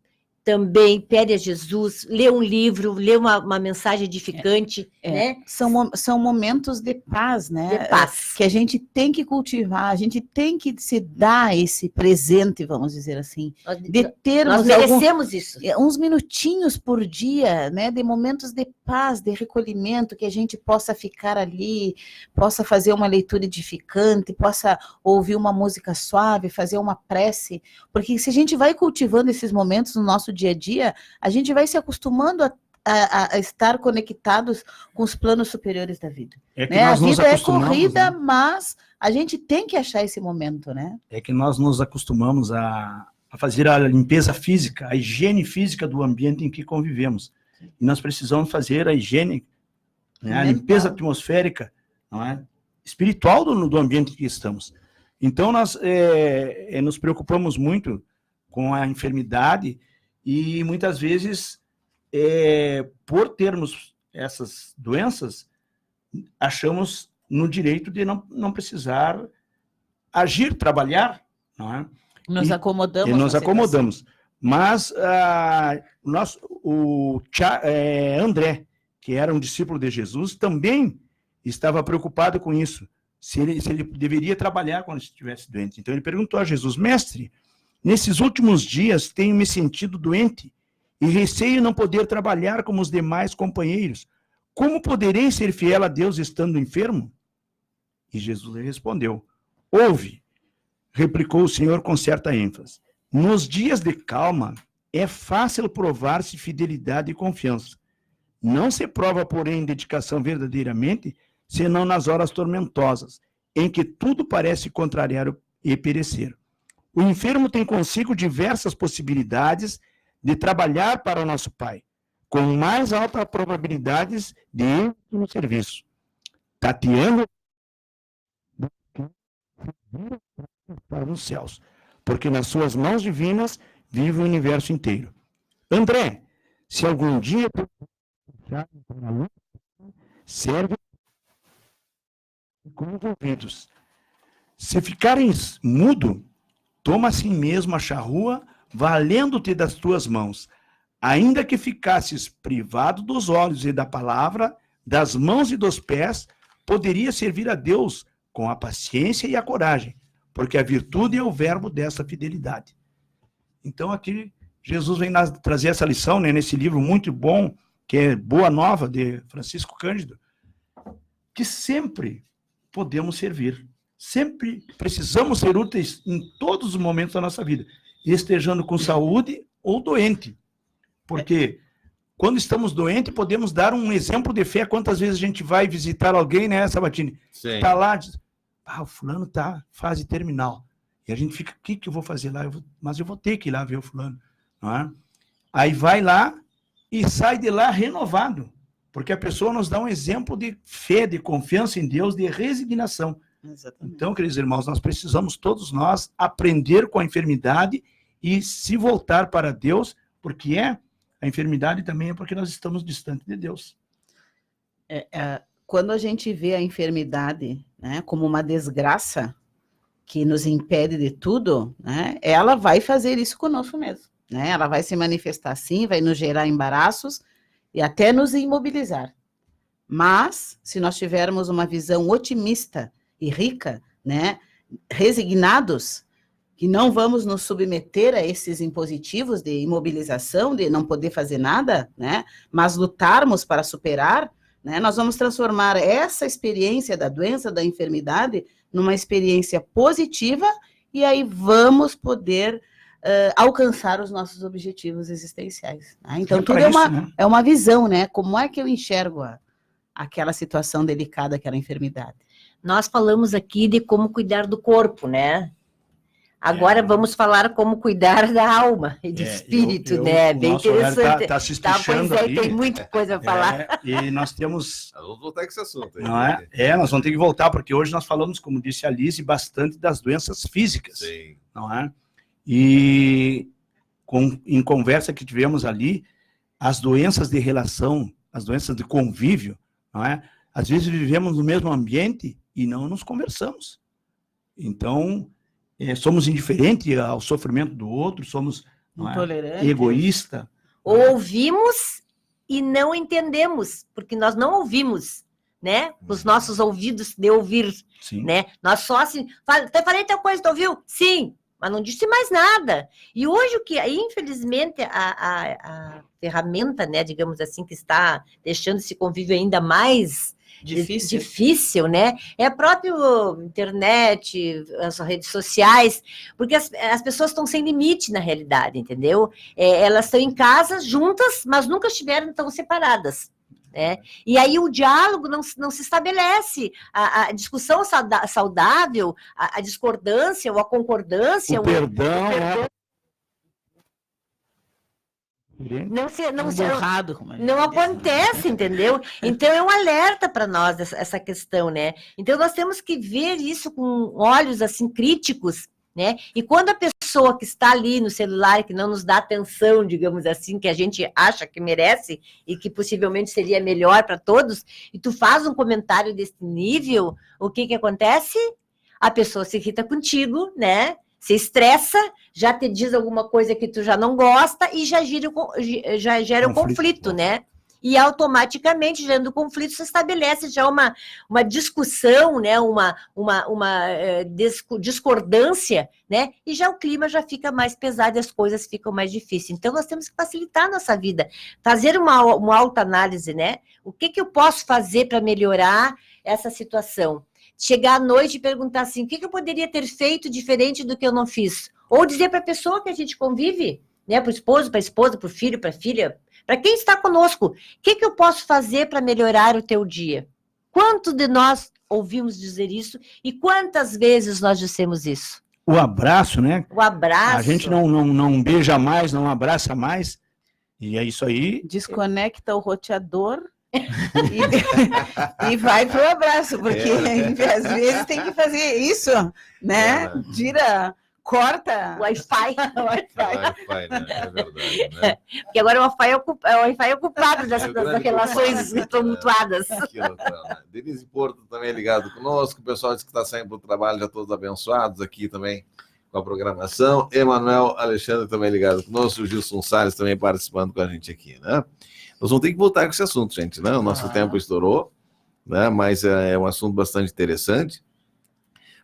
também pede a Jesus, lê um livro, lê uma mensagem edificante, né? São momentos de paz, né? De paz. Que a gente tem que cultivar, a gente tem que se dar esse presente, vamos dizer assim, de termos Nós merecemos isso. uns minutinhos por dia, né? De momentos de paz, de recolhimento, que a gente possa ficar ali, possa fazer uma leitura edificante, possa ouvir uma música suave, fazer uma prece, porque se a gente vai cultivando esses momentos no nosso dia a dia, a gente vai se acostumando a estar conectados com os planos superiores da vida. É que Né? A nós nos vida é acostumamos, corrida, né? mas a gente tem que achar esse momento, né? É que nós nos acostumamos a fazer a limpeza física, a higiene física do ambiente em que convivemos. E nós precisamos fazer a higiene, né, a limpeza atmosférica, não é? Espiritual do ambiente em que estamos. Então, nós nos preocupamos muito com a enfermidade e, muitas vezes, por termos essas doenças, achamos no direito de não precisar agir, trabalhar, não é? Nos acomodamos. E nos acomodamos. Mas André, que era um discípulo de Jesus, também estava preocupado com isso, se ele deveria trabalhar quando estivesse doente. Então ele perguntou a Jesus: mestre, nesses últimos dias tenho me sentido doente e receio não poder trabalhar como os demais companheiros. Como poderei ser fiel a Deus estando enfermo? E Jesus lhe respondeu: ouve, replicou o Senhor com certa ênfase. Nos dias de calma, é fácil provar-se fidelidade e confiança. Não se prova, porém, dedicação verdadeiramente, senão nas horas tormentosas, em que tudo parece contrariar e perecer. O enfermo tem consigo diversas possibilidades de trabalhar para o nosso Pai, com mais altas probabilidades de êxito no serviço, tateando para os céus, porque nas suas mãos divinas vive o universo inteiro. André, se algum dia serve com os ouvidos. Se ficares mudo, toma assim mesmo a charrua, valendo-te das tuas mãos. Ainda que ficasses privado dos olhos e da palavra, das mãos e dos pés, poderia servir a Deus com a paciência e a coragem, porque a virtude é o verbo dessa fidelidade. Então aqui Jesus vem trazer essa lição, né, nesse livro muito bom, que é Boa Nova, de Francisco Cândido, que sempre podemos servir. Sempre precisamos ser úteis em todos os momentos da nossa vida, estejando com saúde ou doente. Porque quando estamos doentes, podemos dar um exemplo de fé. Quantas vezes a gente vai visitar alguém, né, Sabatini? Está lá, diz: o fulano está fase terminal. E a gente fica: o que eu vou fazer lá? Mas eu vou ter que ir lá ver o fulano. Não é? Aí vai lá e sai de lá renovado. Porque a pessoa nos dá um exemplo de fé, de confiança em Deus, de resignação. Exatamente. Então, queridos irmãos, nós precisamos, todos nós, aprender com a enfermidade e se voltar para Deus, porque a enfermidade também é porque nós estamos distantes de Deus. Quando a gente vê a enfermidade, né, como uma desgraça que nos impede de tudo, né, ela vai fazer isso conosco mesmo. Né? Ela vai se manifestar assim, vai nos gerar embaraços e até nos imobilizar. Mas, se nós tivermos uma visão otimista e rica, né, resignados, que não vamos nos submeter a esses impositivos de imobilização, de não poder fazer nada, né, mas lutarmos para superar, né, nós vamos transformar essa experiência da doença, da enfermidade, numa experiência positiva, e aí vamos poder alcançar os nossos objetivos existenciais. Né? Então, tudo é uma visão, né? Como é que eu enxergo aquela situação delicada, aquela enfermidade? Nós falamos aqui de como cuidar do corpo, né? Agora vamos falar como cuidar da alma e do espírito, né? Bem interessante. Tá se espichando ali. Tem muita coisa a falar. E nós temos... Vamos voltar com esse assunto aí. Não nós vamos ter que voltar, porque hoje nós falamos, como disse a Lise, bastante das doenças físicas. Sim. Não é? E em conversa que tivemos ali, as doenças de relação, as doenças de convívio, não é? Às vezes vivemos no mesmo ambiente e não nos conversamos. Então, somos indiferentes ao sofrimento do outro, somos egoístas. Ouvimos e não entendemos, porque nós não ouvimos, né? Os nossos ouvidos de ouvir, Sim. Né? Nós só assim, falei tal coisa, tu ouviu? Sim. Mas não disse mais nada. E hoje, infelizmente, a ferramenta, né, digamos assim, que está deixando esse convívio ainda mais difícil, né, é a própria internet, as redes sociais, porque as pessoas estão sem limite na realidade, entendeu? Elas estão em casa juntas, mas nunca estiveram tão separadas. Né? E aí o diálogo não se estabelece, a discussão saudável, a discordância ou a concordância, o perdão, não acontece, entendeu? Então é um alerta para nós essa questão, né? Então nós temos que ver isso com olhos assim críticos, né? E quando a pessoa que está ali no celular, que não nos dá atenção, digamos assim, que a gente acha que merece e que possivelmente seria melhor para todos, e tu faz um comentário desse nível, o que acontece? A pessoa se irrita contigo, né? Se estressa, já te diz alguma coisa que tu já não gosta e já gera um conflito, né? E automaticamente, gerando conflito, se estabelece já uma discussão, né? uma discordância, né? E já o clima já fica mais pesado e as coisas ficam mais difíceis. Então, nós temos que facilitar a nossa vida, fazer uma autoanálise, né? O que eu posso fazer para melhorar essa situação? Chegar à noite e perguntar assim, o que eu poderia ter feito diferente do que eu não fiz? Ou dizer para a pessoa que a gente convive, né? Para o esposo, para a esposa, para o filho, para a filha, para quem está conosco, o que eu posso fazer para melhorar o teu dia? Quantos de nós ouvimos dizer isso e quantas vezes nós dissemos isso? O abraço, né? O abraço. A gente não beija mais, não abraça mais. E é isso aí. Desconecta o roteador e vai pro abraço, porque às vezes tem que fazer isso, né? Tira... Corta Wi-Fi. Wi-Fi, né? É verdade, né? Porque agora o Wi-Fi é ocupado das relações tumultuadas. Que loucura, né? Denise Porto também é ligado conosco. O pessoal diz que está saindo para o trabalho, já todos abençoados aqui também com a programação. Emanuel Alexandre também ligado conosco. O Gilson Salles também participando com a gente aqui, né? Nós vamos ter que voltar com esse assunto, gente, né? O nosso tempo estourou, né? Mas é um assunto bastante interessante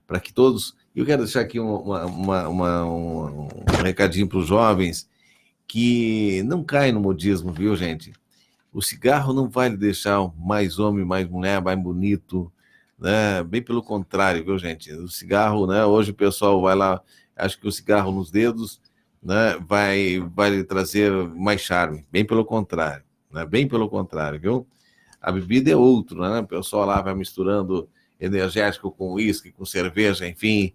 para que todos... Eu quero deixar aqui um recadinho para os jovens que não caem no modismo, viu, gente? O cigarro não vai lhe deixar mais homem, mais mulher, mais bonito, né? Bem pelo contrário, viu, gente? O cigarro, né? Hoje o pessoal vai lá, acha que o cigarro nos dedos, né? Vai lhe trazer mais charme. Bem pelo contrário, né? Bem pelo contrário, viu? A bebida é outro, né? O pessoal lá vai misturando energético com uísque, com cerveja, enfim,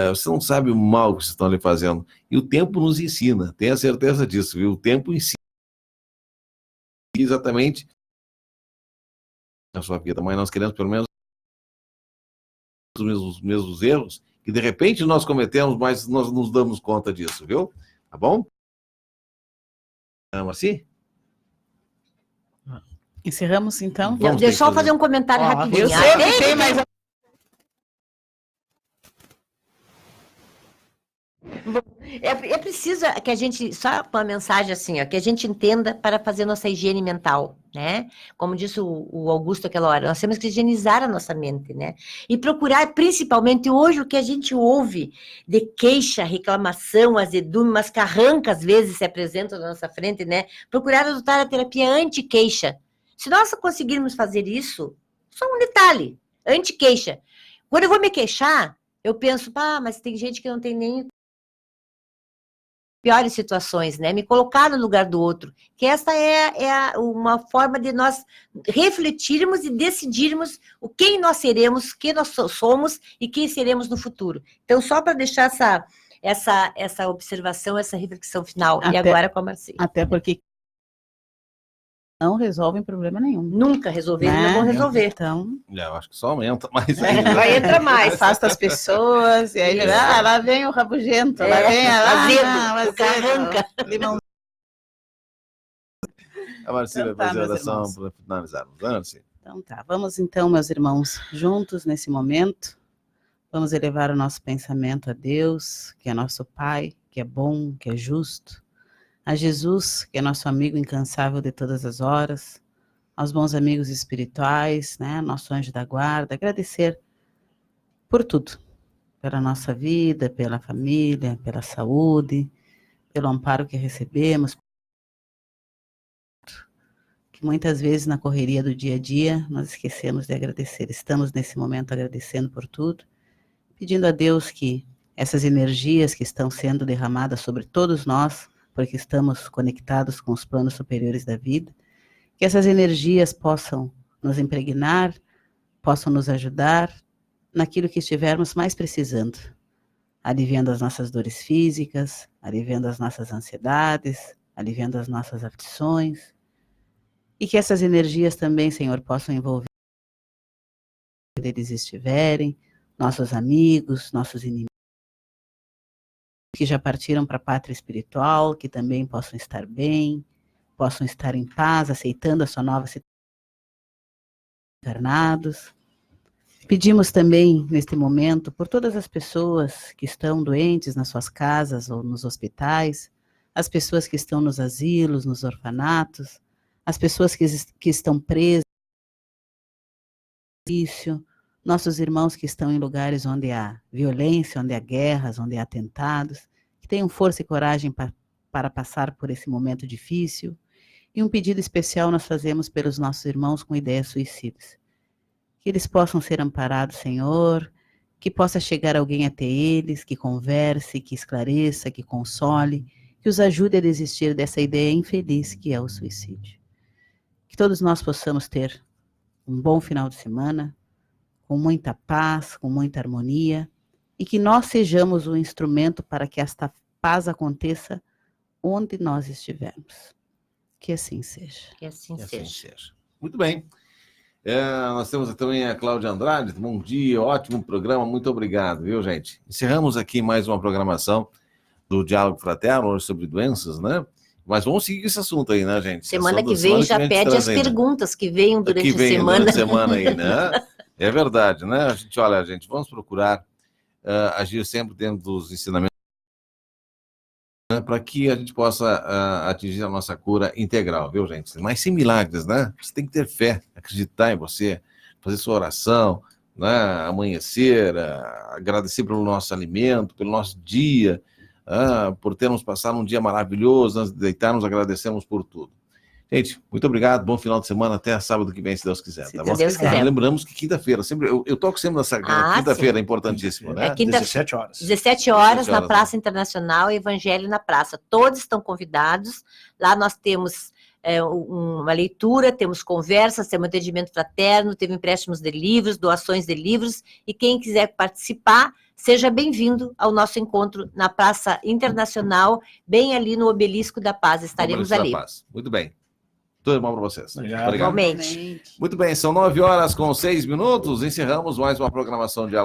você não sabe o mal que vocês estão ali fazendo. E o tempo nos ensina, tenha certeza disso, viu? O tempo ensina exatamente na sua vida, mas nós queremos pelo menos os mesmos erros que de repente nós cometemos, mas nós nos damos conta disso, viu? Tá bom? Assim? Encerramos, então? Deixa eu só fazer um comentário rapidinho. Eu sempre tenho mais... É preciso que a gente, só uma mensagem assim, ó, que a gente entenda para fazer nossa higiene mental, né? Como disse o Augusto aquela hora, nós temos que higienizar a nossa mente, né? E procurar, principalmente hoje, o que a gente ouve de queixa, reclamação, azedume, umas carrancas às vezes se apresentam na nossa frente, né? Procurar adotar a terapia anti-queixa. Se nós conseguirmos fazer isso, só um detalhe, anti-queixa. Quando eu vou me queixar, eu penso, mas tem gente que não tem nem piores situações, né? Me colocar no lugar do outro. Que essa é uma forma de nós refletirmos e decidirmos quem nós seremos, quem nós somos e quem seremos no futuro. Então, só para deixar essa observação, essa reflexão final. E agora com a Marcinha. Até porque não resolvem problema nenhum. Nunca resolveram, não vão resolver. Então, Eu acho que só aumenta mais. Vai entrar mais. Afasta as pessoas, e aí lá vem o rabugento, lá vem o carranca. Limão. A Marcília vai fazer a oração para finalizarmos. Então tá, vamos então, meus irmãos, juntos nesse momento, vamos elevar o nosso pensamento a Deus, que é nosso Pai, que é bom, que é justo, a Jesus, que é nosso amigo incansável de todas as horas, aos bons amigos espirituais, né, nosso anjo da guarda, agradecer por tudo, pela nossa vida, pela família, pela saúde, pelo amparo que recebemos, que muitas vezes na correria do dia a dia nós esquecemos de agradecer. Estamos nesse momento agradecendo por tudo, pedindo a Deus que essas energias que estão sendo derramadas sobre todos nós, porque estamos conectados com os planos superiores da vida, que essas energias possam nos impregnar, possam nos ajudar naquilo que estivermos mais precisando, aliviando as nossas dores físicas, aliviando as nossas ansiedades, aliviando as nossas aflições, e que essas energias também, Senhor, possam envolver onde eles estiverem, nossos amigos, nossos inimigos, que já partiram para a pátria espiritual, que também possam estar bem, possam estar em paz, aceitando a sua nova situação, encarnados, Pedimos também, neste momento, por todas as pessoas que estão doentes nas suas casas ou nos hospitais, as pessoas que estão nos asilos, nos orfanatos, as pessoas que estão presas, nossos irmãos que estão em lugares onde há violência, onde há guerras, onde há atentados, que tenham força e coragem para passar por esse momento difícil. E um pedido especial nós fazemos pelos nossos irmãos com ideias suicidas. Que eles possam ser amparados, Senhor, que possa chegar alguém até eles, que converse, que esclareça, que console, que os ajude a desistir dessa ideia infeliz que é o suicídio. Que todos nós possamos ter um bom final de semana, com muita paz, com muita harmonia, e que nós sejamos o instrumento para que esta paz aconteça onde nós estivermos. Que assim seja. Que assim Que assim seja. seja. Muito bem. Nós temos também a Cláudia Andrade. Bom dia, ótimo programa, muito obrigado, viu, gente? Encerramos aqui mais uma programação do Diálogo Fraterno, hoje sobre doenças, né? Mas vamos seguir esse assunto aí, né, gente? Semana que vem já pede as perguntas que venham durante a semana. Durante a semana aí, né? É verdade, né? Olha, gente, vamos procurar agir sempre dentro dos ensinamentos, né, para que a gente possa atingir a nossa cura integral, viu, gente? Mas sem milagres, né? Você tem que ter fé, acreditar em você, fazer sua oração, né? Amanhecer, agradecer pelo nosso alimento, pelo nosso dia, por termos passado um dia maravilhoso, antes de deitar, nos agradecemos por tudo. Gente, muito obrigado, bom final de semana, até sábado que vem, se Deus quiser, tá bom? Deus quiser. Lembramos que quinta-feira, sempre eu toco sempre nessa quinta-feira, é importantíssimo, né? 17 horas. 17 horas na né? Praça Internacional, Evangelho na Praça. Todos estão convidados. Lá nós temos uma leitura, temos conversas, temos atendimento fraterno, temos empréstimos de livros, doações de livros, e quem quiser participar, seja bem-vindo ao nosso encontro na Praça Internacional, bem ali no Obelisco da Paz. Estaremos ali. Muito bem. Tudo bom para vocês. Obrigado. Igualmente. Muito bem, são 9 horas com 6 minutos. Encerramos mais uma programação de